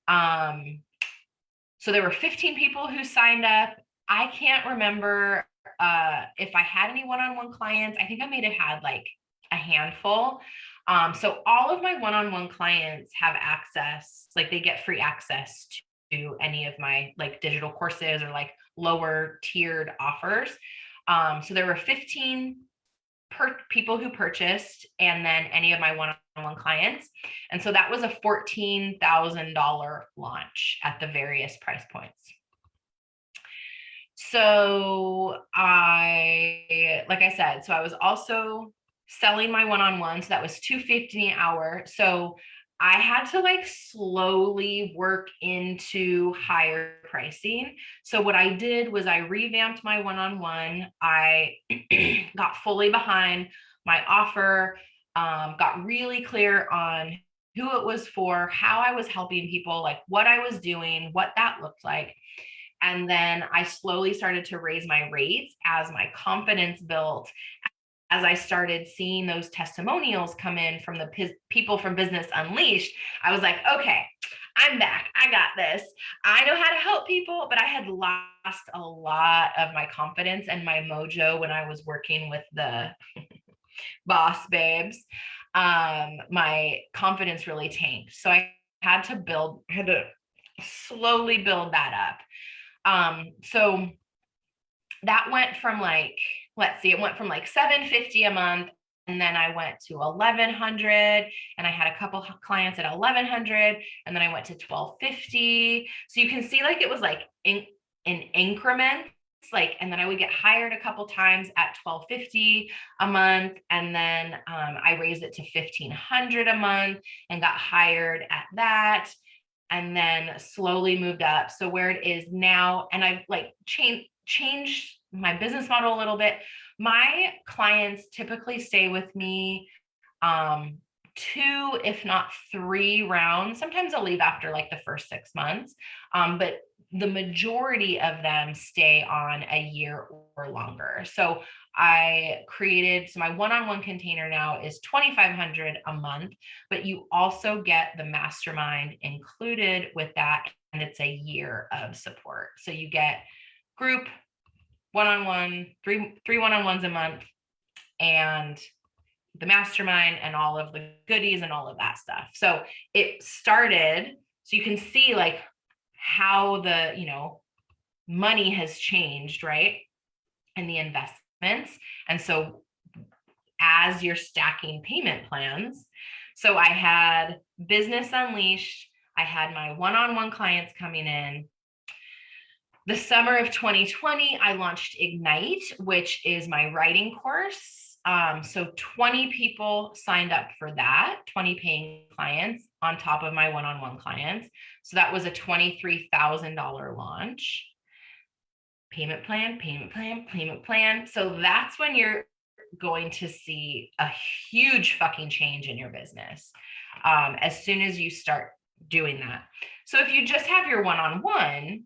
So there were 15 people who signed up. I can't remember if I had any one-on-one clients. I think I may have had like a handful. So all of my one-on-one clients have access, like they get free access to any of my like digital courses or like lower tiered offers. So there were 15 people who purchased, and then any of my one-on-one clients. And so that was a $14,000 launch at the various price points. So like I said, so I was also selling my one-on-one. So that was $250 an hour. So I had to like slowly work into higher pricing. So what I did was I revamped my one-on-one. I got fully behind my offer, got really clear on who it was for, how I was helping people, like what I was doing, what that looked like. And then I slowly started to raise my rates as my confidence built, as I started seeing those testimonials come in from the people from Business Unleashed. I was like, okay, I'm back. I got this. I know how to help people, but I had lost a lot of my confidence and my mojo when I was working with the boss babes. My confidence really tanked. So I had to slowly build that up. So that went from like, let's see, it went from like $750 a month, and then I went to 1,100, and I had a couple clients at 1,100, and then I went to 1,250. So you can see like it was like in increments, like, and then I would get hired a couple times at 1,250 a month, and then I raised it to 1,500 a month and got hired at that, and then slowly moved up. So where it is now, and I've like changed my business model a little bit. My clients typically stay with me 2, if not 3 rounds. Sometimes I'll leave after like the first 6 months, but the majority of them stay on a year or longer. So so my one-on-one container now is 2,500 a month, but you also get the mastermind included with that, and it's a year of support. So you get group, one-on-one, three one-on-ones a month, and the mastermind and all of the goodies and all of that stuff. So it started, so you can see like how the, money has changed, right? And the investments. And so as you're stacking payment plans, so I had Business Unleashed, I had my one-on-one clients coming in. The summer of 2020, I launched Ignite, which is my writing course. So 20 people signed up for that, 20 paying clients on top of my one-on-one clients. So that was a $23,000 launch. Payment plan, payment plan, payment plan. So that's when you're going to see a huge fucking change in your business as soon as you start doing that. So if you just have your one-on-one,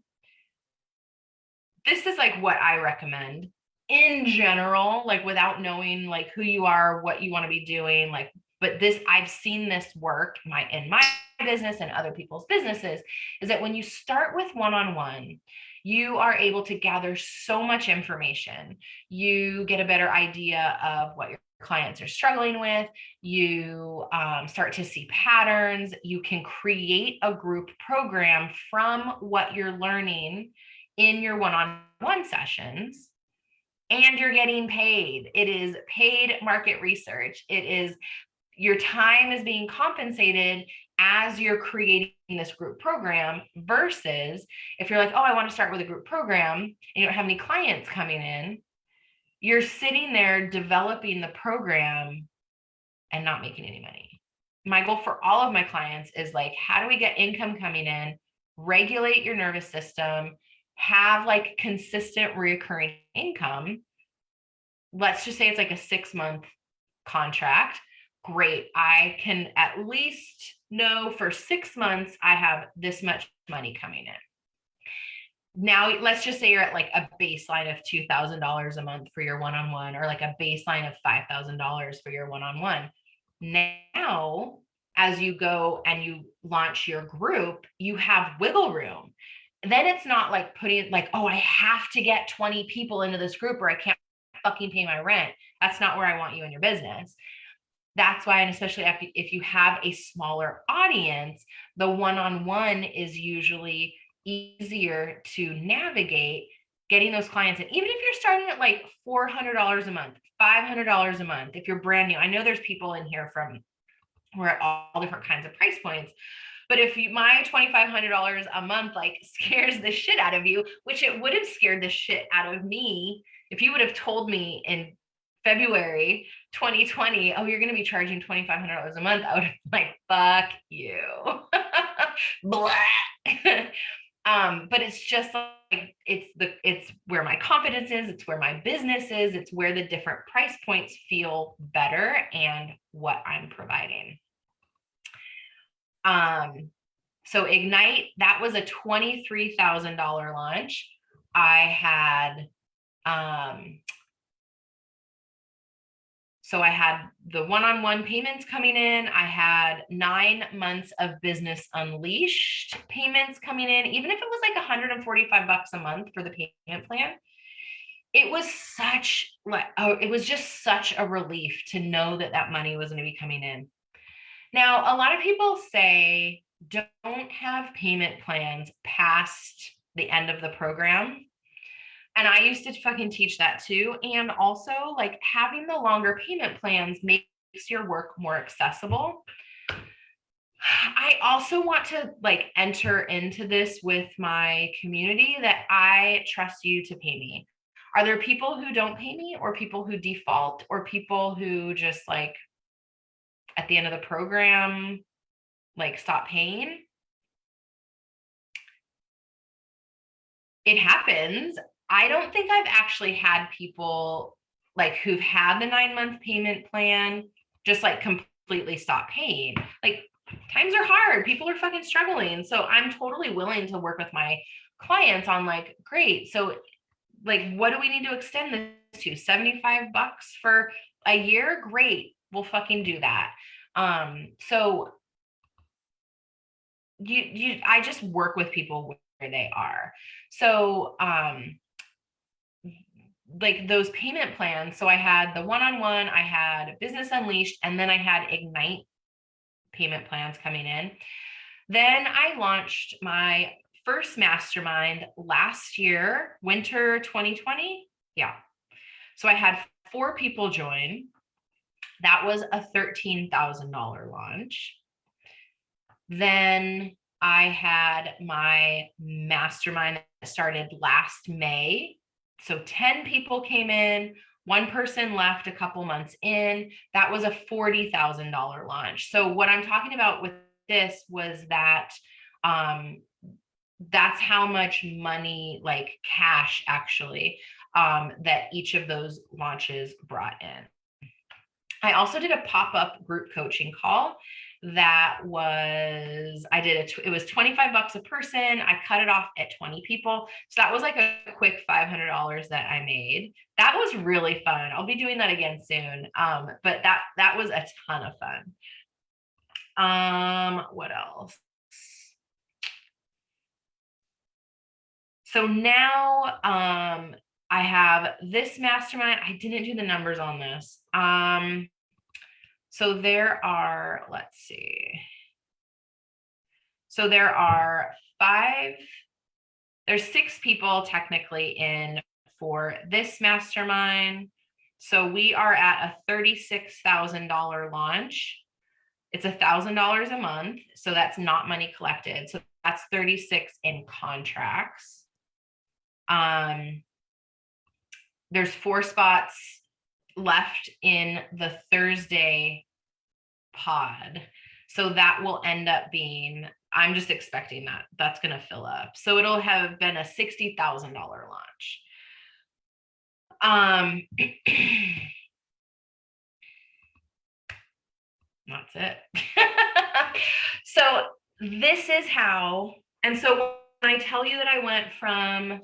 this is like what I recommend in general, like without knowing like who you are, what you want to be doing, like but I've seen this work in my business and other people's businesses, is that when you start with one-on-one, you are able to gather so much information. You get a better idea of what your clients are struggling with. You start to see patterns. You can create a group program from what you're learning in your one-on-one sessions, and you're getting paid. It is paid market research. It is, your time is being compensated as you're creating this group program, versus if you're like, oh, I want to start with a group program and you don't have any clients coming in, you're sitting there developing the program and not making any money. My goal for all of my clients is like, how do we get income coming in, regulate your nervous system, have like consistent recurring income? Let's just say it's like a 6-month contract. Great. I can at least know for 6 months I have this much money coming in. Now, let's just say you're at like a baseline of $2,000 a month for your one-on-one, or like a baseline of $5,000 for your one-on-one. Now, as you go and you launch your group, you have wiggle room. Then it's not like putting like, oh, I have to get 20 people into this group or I can't fucking pay my rent. That's not where I want you in your business. That's why, and especially if you have a smaller audience, the one-on-one is usually easier to navigate getting those clients in. Even if you're starting at like $400 a month, $500 a month, if you're brand new. I know there's people in here we're at all different kinds of price points. But if my $2,500 a month like scares the shit out of you, which it would have scared the shit out of me if you would have told me in February 2020, oh, you're going to be charging $2,500 a month, I would have been like, fuck you. Blah. But it's just like, it's where my confidence is, it's where my business is, it's where the different price points feel better and what I'm providing. So Ignite, that was a $23,000 launch. I had so I had the one-on-one payments coming in. I had 9 months of Business Unleashed payments coming in. Even if it was like $145 a month for the payment plan, it was just such a relief to know that money was going to be coming in. Now, a lot of people say don't have payment plans past the end of the program. And I used to fucking teach that too. And also, like, having the longer payment plans makes your work more accessible. I also want to like enter into this with my community that I trust you to pay me. Are there people who don't pay me, or people who default, or people who just like at the end of the program, like stop paying? It happens. I don't think I've actually had people like who've had the 9-month payment plan just like completely stop paying. Like, times are hard. People are fucking struggling. So I'm totally willing to work with my clients on like, great. So like, what do we need to extend this to? $75 for a year? Great. We'll fucking do that. So I just work with people where they are. So, like those payment plans. So I had the one-on-one, I had Business Unleashed, and then I had Ignite payment plans coming in. Then I launched my first mastermind last year, winter 2020. Yeah. So I had 4 people join. That was a $13,000 launch. Then I had my mastermind that started last May. So 10 people came in, 1 person left a couple months in. That was a $40,000 launch. So what I'm talking about with this was that that's how much money, like cash actually, that each of those launches brought in. I also did a pop-up group coaching call. that was, it was $25 a person. I cut it off at 20 people. So that was like a quick $500 that I made. That was really fun. I'll be doing that again soon. But that was a ton of fun. What else? So now I have this mastermind. I didn't do the numbers on this. So there are, let's see. So there's 6 people technically in for this mastermind. So we are at a $36,000 launch. It's $1,000 a month. So that's not money collected. So that's 36 in contracts. There's 4 spots left in the Thursday pod. So that will end up being, I'm just expecting that's going to fill up. So it'll have been a $60,000 launch. That's it. So this is how, and so when I tell you that I went from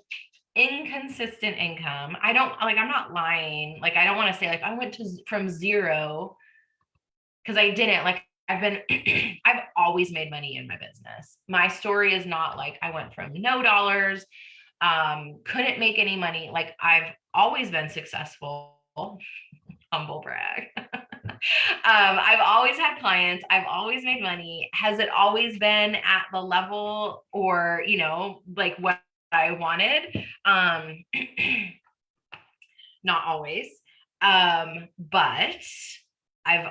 inconsistent income, I'm not lying. Like, I don't want to say like I went from zero, because I didn't. Like, I've always made money in my business. My story is not like I went from no dollars, couldn't make any money. Like, I've always been successful. Humble brag. I've always had clients. I've always made money. Has it always been at the level or, like what I wanted? Not always. But I've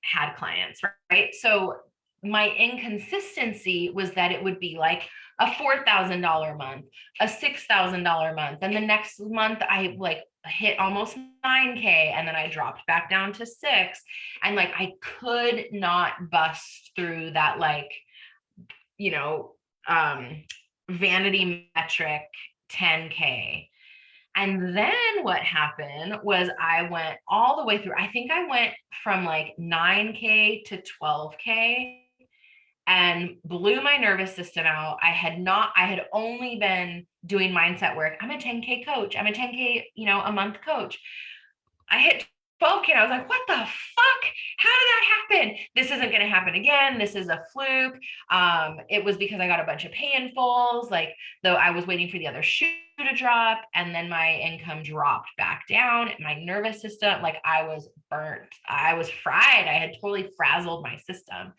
had clients, right? So my inconsistency was that it would be like a $4,000 month, a $6,000 month. And the next month I like hit almost 9K, and then I dropped back down to 6. And like, I could not bust through that, like, vanity metric 10K. And then what happened was I went all the way through. I think I went from like 9K to 12K and blew my nervous system out. I had only been doing mindset work. I'm a 10K coach. I'm a 10K, a month coach. I hit 12K and I was like, what the fuck? How did that happen? This isn't going to happen again. This is a fluke. It was because I got a bunch of pay-in-fulls, like, though I was waiting for the other shoe to drop, and then my income dropped back down. My nervous system, like, I was burnt. I was fried. I had totally frazzled my system.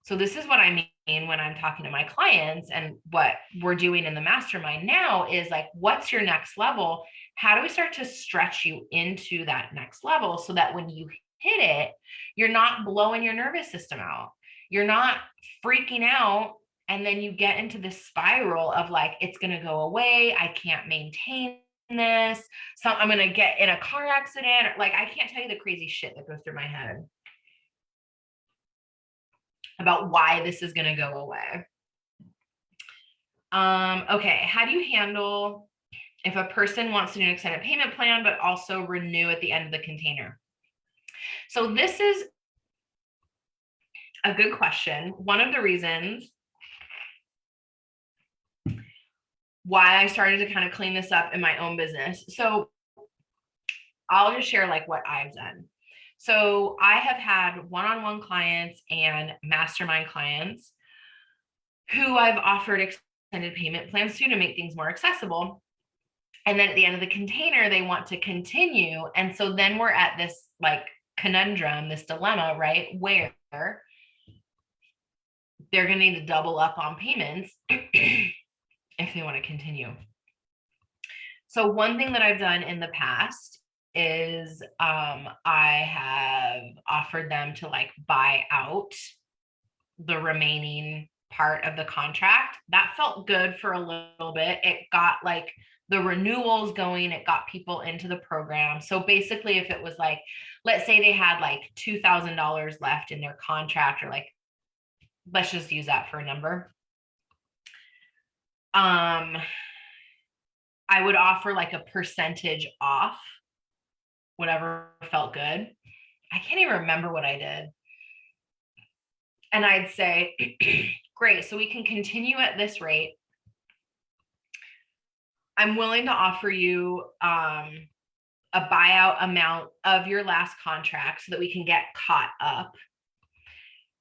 So this is what I mean when I'm talking to my clients, and what we're doing in the mastermind now is like, what's your next level? How do we start to stretch you into that next level so that when you hit it, you're not blowing your nervous system out. You're not freaking out. And then you get into this spiral of like, it's going to go away. I can't maintain this. So I'm going to get in a car accident. Like, I can't tell you the crazy shit that goes through my head about why this is going to go away. Okay. How do you handle if a person wants to do an extended payment plan, but also renew at the end of the container? So this is a good question. One of the reasons why I started to kind of clean this up in my own business. So I'll just share like what I've done. So I have had one-on-one clients and mastermind clients who I've offered extended payment plans to make things more accessible. And then at the end of the container, they want to continue. And so then we're at this like conundrum, this dilemma, right? Where they're going to need to double up on payments if they want to continue. So one thing that I've done in the past is I have offered them to like buy out the remaining part of the contract. That felt good for a little bit. It got like the renewals going. It got people into the program. So basically, if it was like, let's say they had like $2,000 left in their contract, or like, let's just use that for a number. I would offer like a percentage off, whatever felt good. I can't even remember what I did. And I'd say, great, so we can continue at this rate. I'm willing to offer you a buyout amount of your last contract so that we can get caught up.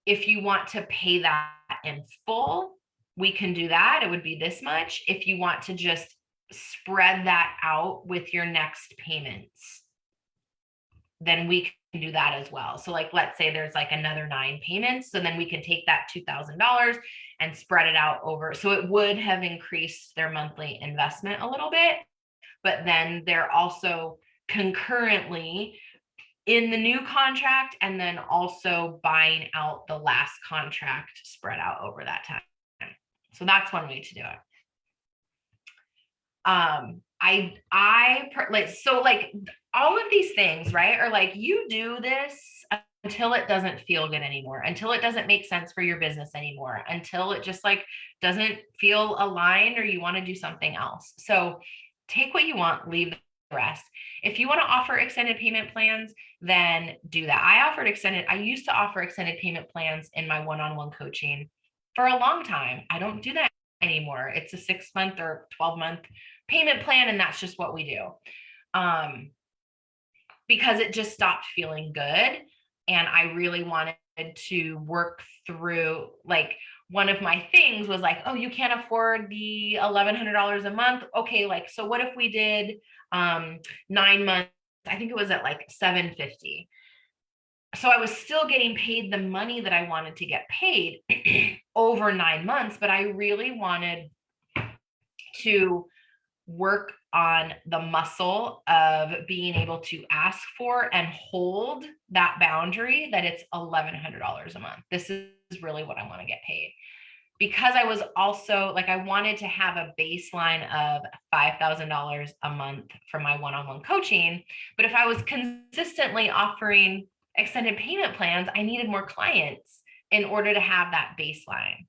If you want to pay that in full, we can do that. It would be this much. If you want to just spread that out with your next payments, then we can do that as well. So like, let's say there's like another 9 payments. So then we can take that $2,000 and spread it out over. So it would have increased their monthly investment a little bit, but then they're also concurrently in the new contract and then also buying out the last contract spread out over that time. So that's one way to do it. So like all of these things, right, are like, you do this until it doesn't feel good anymore, until it doesn't make sense for your business anymore, until it just like doesn't feel aligned or you want to do something else. So take what you want, leave the rest. If you want to offer extended payment plans, then do that. I used to offer extended payment plans in my one-on-one coaching for a long time. I don't do that anymore. It's a 6-month or 12-month payment plan, and that's just what we do. Because it just stopped feeling good. And I really wanted to work through, like, one of my things was like, oh, you can't afford the $1,100 a month. Okay, like, so what if we did 9 months? I think it was at like $750. So I was still getting paid the money that I wanted to get paid over 9 months, but I really wanted to work on the muscle of being able to ask for and hold that boundary that it's $1,100 a month. This is really what I want to get paid. Because I was also like, I wanted to have a baseline of $5,000 a month for my one-on-one coaching. But if I was consistently offering extended payment plans, I needed more clients in order to have that baseline,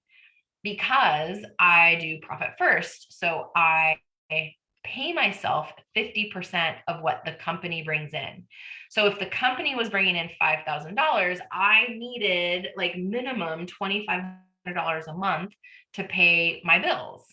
because I do profit first. So I pay myself 50% of what the company brings in. So if the company was bringing in $5,000, I needed like minimum $2,500 a month to pay my bills.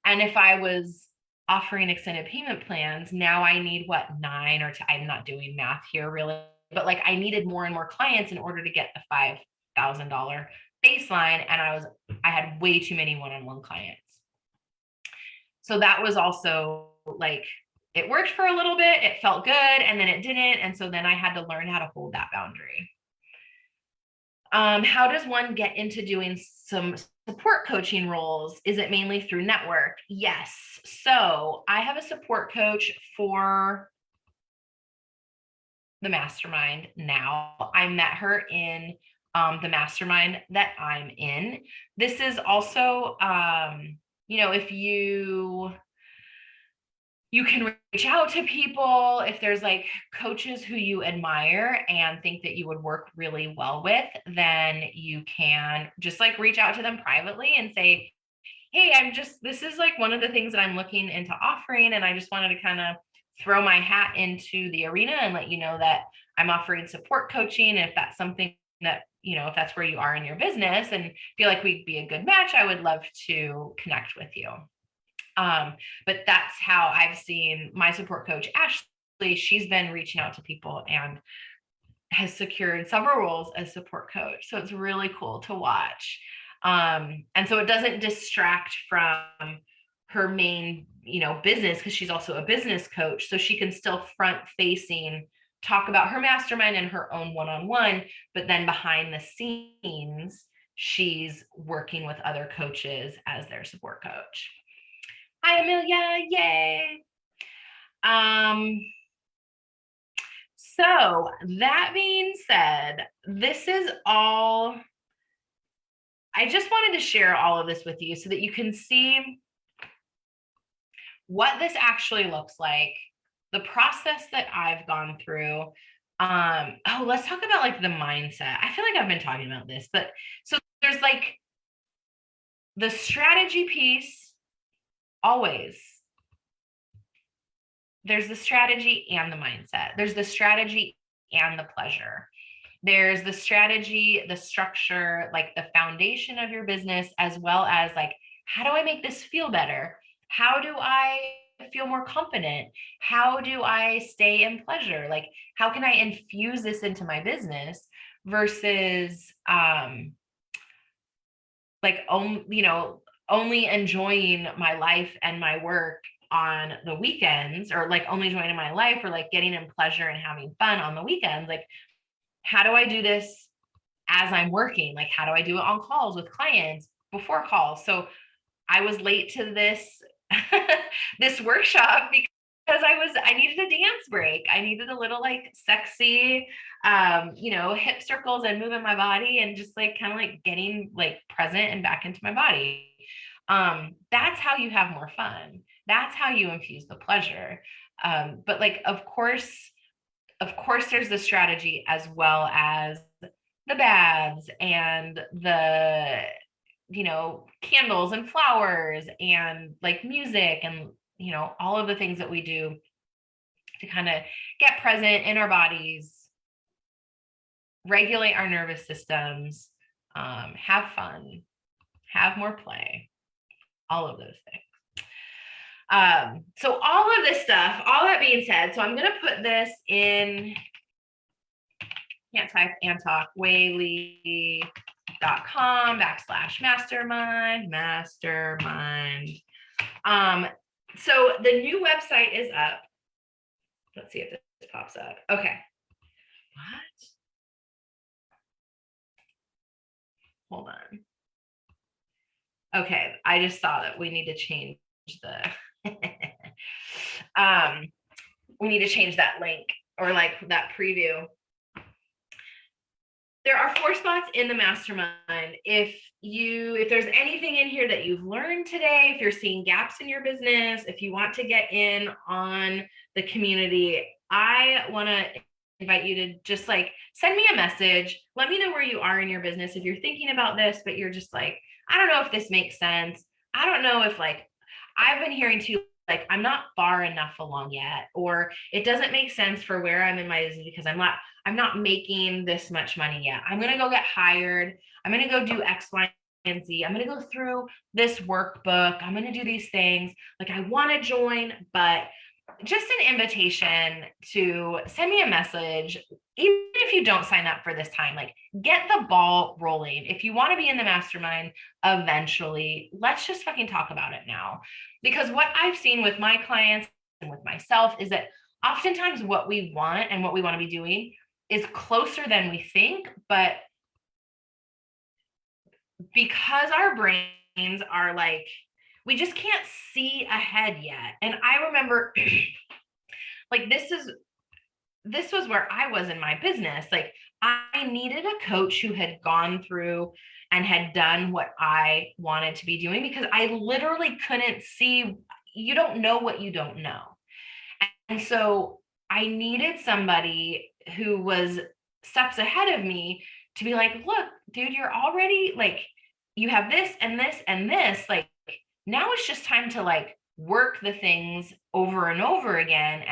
And if I was offering extended payment plans, now I need what, 9 or 10, I'm not doing math here really, but like I needed more and more clients in order to get the $5,000 baseline. And I had way too many one-on-one clients. So that was also like, it worked for a little bit, it felt good, and then it didn't. And so then I had to learn how to hold that boundary. How does one get into doing some support coaching roles? Is it mainly through network? Yes. So I have a support coach for the mastermind now. I met her in the mastermind that I'm in. This is also, if you can reach out to people if there's like coaches who you admire and think that you would work really well with, then you can just like reach out to them privately and say, hey, this is like one of the things that I'm looking into offering, and I just wanted to kind of throw my hat into the arena and let you know that I'm offering support coaching. And if that's something that, if that's where you are in your business and feel like we'd be a good match, I would love to connect with you. But that's how I've seen my support coach, Ashley. She's been reaching out to people and has secured several roles as support coach. So it's really cool to watch. And so it doesn't distract from her main, business, because she's also a business coach. So she can still front facing talk about her mastermind and her own one-on-one, but then behind the scenes, she's working with other coaches as their support coach. Hi, Amelia. Yay. So that being said, this is all, I just wanted to share all of this with you so that you can see what this actually looks like, the process that I've gone through. Let's talk about like the mindset. I feel like I've been talking about this, but so there's like the strategy piece. Always. There's the strategy and the mindset. There's the strategy and the pleasure. There's the strategy, the structure, like the foundation of your business, as well as like, how do I make this feel better? How do I feel more confident? How do I stay in pleasure? Like, how can I infuse this into my business versus like only enjoying my life and my work on the weekends, or like only enjoying my life or like getting in pleasure and having fun on the weekends. Like, how do I do this as I'm working? Like, how do I do it on calls with clients, before calls? So I was late to this this workshop because I needed a dance break. I needed a little like sexy hip circles and moving my body and just like kind of like getting like present and back into my body. That's how you have more fun. That's how you infuse the pleasure. But like of course there's the strategy, as well as the baths and the candles and flowers and like music and all of the things that we do to kind of get present in our bodies, regulate our nervous systems, have fun, have more play, all of those things. So all of this stuff, all that being said, so I'm going to put this in, can't type and talk, whaley.com/mastermind. So the new website is up. Let's see if this pops up. Okay. What? Hold on. Okay, I just saw that we need to change the we need to change that link, or like that preview. There are 4 spots in the mastermind. If there's anything in here that you've learned today, if you're seeing gaps in your business, if you want to get in on the community, I want to invite you to just like send me a message. Let me know where you are in your business. If you're thinking about this, but you're just like, I don't know if this makes sense. I don't know if like, I've been hearing too, like, I'm not far enough along yet, or it doesn't make sense for where I'm in my business because I'm not making this much money yet. I'm going to go get hired. I'm going to go do X, Y, and Z. I'm going to go through this workbook. I'm going to do these things. Like, I want to join, but just an invitation to send me a message. Even if you don't sign up for this time, like, get the ball rolling. If you want to be in the mastermind eventually, let's just fucking talk about it now. Because what I've seen with my clients and with myself is that oftentimes what we want and what we want to be doing is closer than we think, but because our brains are like, we just can't see ahead yet. And I remember like this was where I was in my business. Like, I needed a coach who had gone through and had done what I wanted to be doing, because I literally couldn't see. You don't know what you don't know. And so I needed somebody who was steps ahead of me to be like, look, dude, you're already like, you have this and this and this. Like, now it's just time to like work the things over and over again,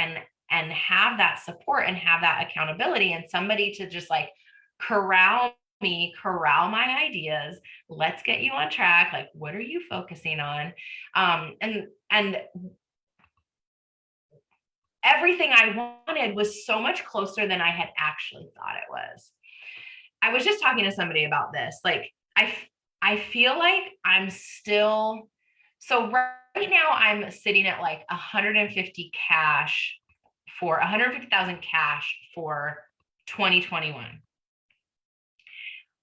and have that support and have that accountability, and somebody to just like corral my ideas. Let's get you on track. Like, what are you focusing on? And everything I wanted was so much closer than I had actually thought it was. I was just talking to somebody about this. Like, I feel like I'm still, so right now I'm sitting at like 150,000 cash for 2021.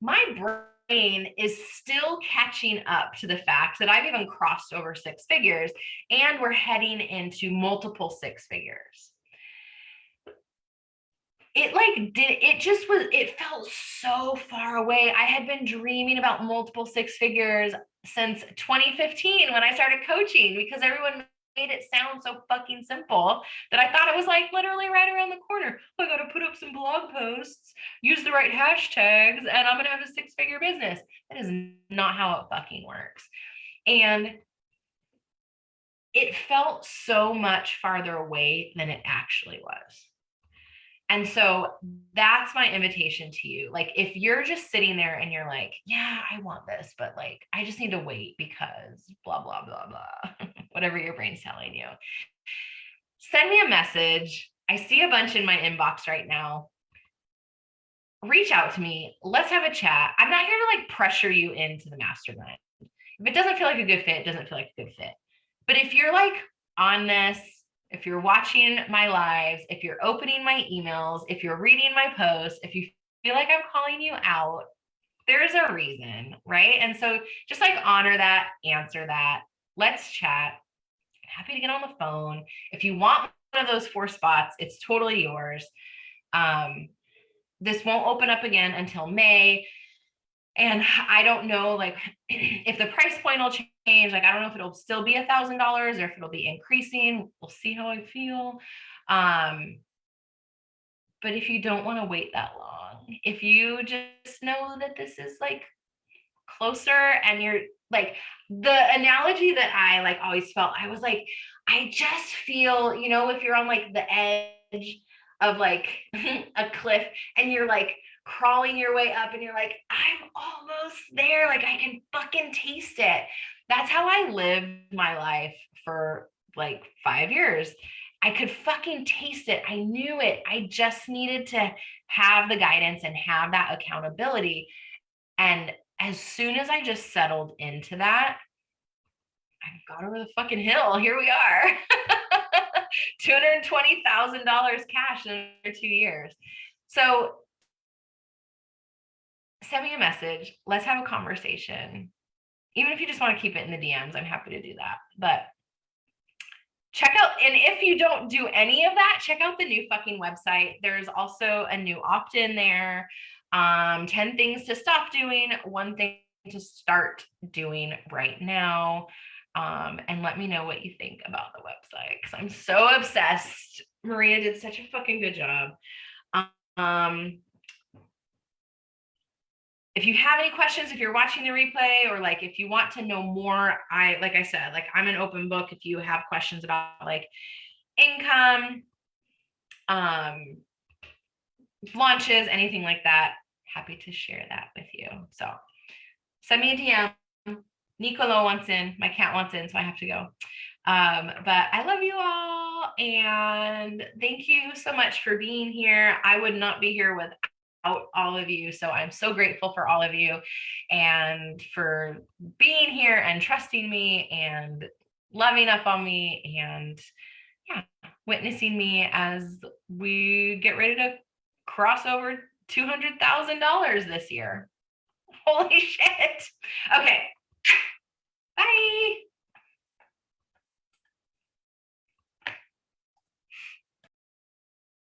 My brain is still catching up to the fact that I've even crossed over 6 figures, and we're heading into multiple 6 figures. It felt so far away. I had been dreaming about multiple 6 figures since 2015 when I started coaching, because everyone made it sound so fucking simple that I thought it was like literally right around the corner. I got to put up some blog posts, use the right hashtags, and I'm going to have a 6-figure business. That is not how it fucking works. And it felt so much farther away than it actually was. And so that's my invitation to you. Like, if you're just sitting there and you're like, yeah, I want this, but like, I just need to wait because blah, blah, blah, blah, whatever your brain's telling you, send me a message. I see a bunch in my inbox right now. Reach out to me. Let's have a chat. I'm not here to like pressure you into the mastermind. If it doesn't feel like a good fit, it doesn't feel like a good fit. But if you're like on this, if you're watching my lives, if you're opening my emails, if you're reading my posts, if you feel like I'm calling you out, there's a reason, right? And so just like honor that, answer that. Let's chat. I'm happy to get on the phone. If you want one of those 4 spots, it's totally yours. This won't open up again until May. And I don't know, like, if the price point will change. Like, I don't know if it'll still be $1,000 or if it'll be increasing. We'll see how I feel. But if you don't want to wait that long, if you just know that this is like closer and you're like, the analogy that I like always felt, I was like, I just feel, you know, if you're on like the edge of like a cliff and you're like crawling your way up and you're like, I'm almost there, like I can fucking taste it. That's how I lived my life for like 5 years. I could fucking taste it. I knew it. I just needed to have the guidance and have that accountability. And as soon as I just settled into that, I got over the fucking hill. Here we are. $220,000 cash in under 2 years. So send me a message. Let's have a conversation. Even if you just want to keep it in the DMs, I'm happy to do that. But check out, and if you don't do any of that, check out the new fucking website. There's also a new opt-in there. 10 things to stop doing, 1 thing to start doing right now. And let me know what you think about the website, because I'm so obsessed. Maria did such a fucking good job. If you have any questions, if you're watching the replay, or like if you want to know more, like I said, like I'm an open book. If you have questions about like income, launches, anything like that, happy to share that with you. So send me a DM. Nicolo wants in, my cat wants in, so I have to go. But I love you all, and thank you so much for being here. I would not be here without all of you, so I'm so grateful for all of you and for being here and trusting me and loving up on me and yeah, witnessing me as we get ready to cross over $200,000 this year. Holy shit.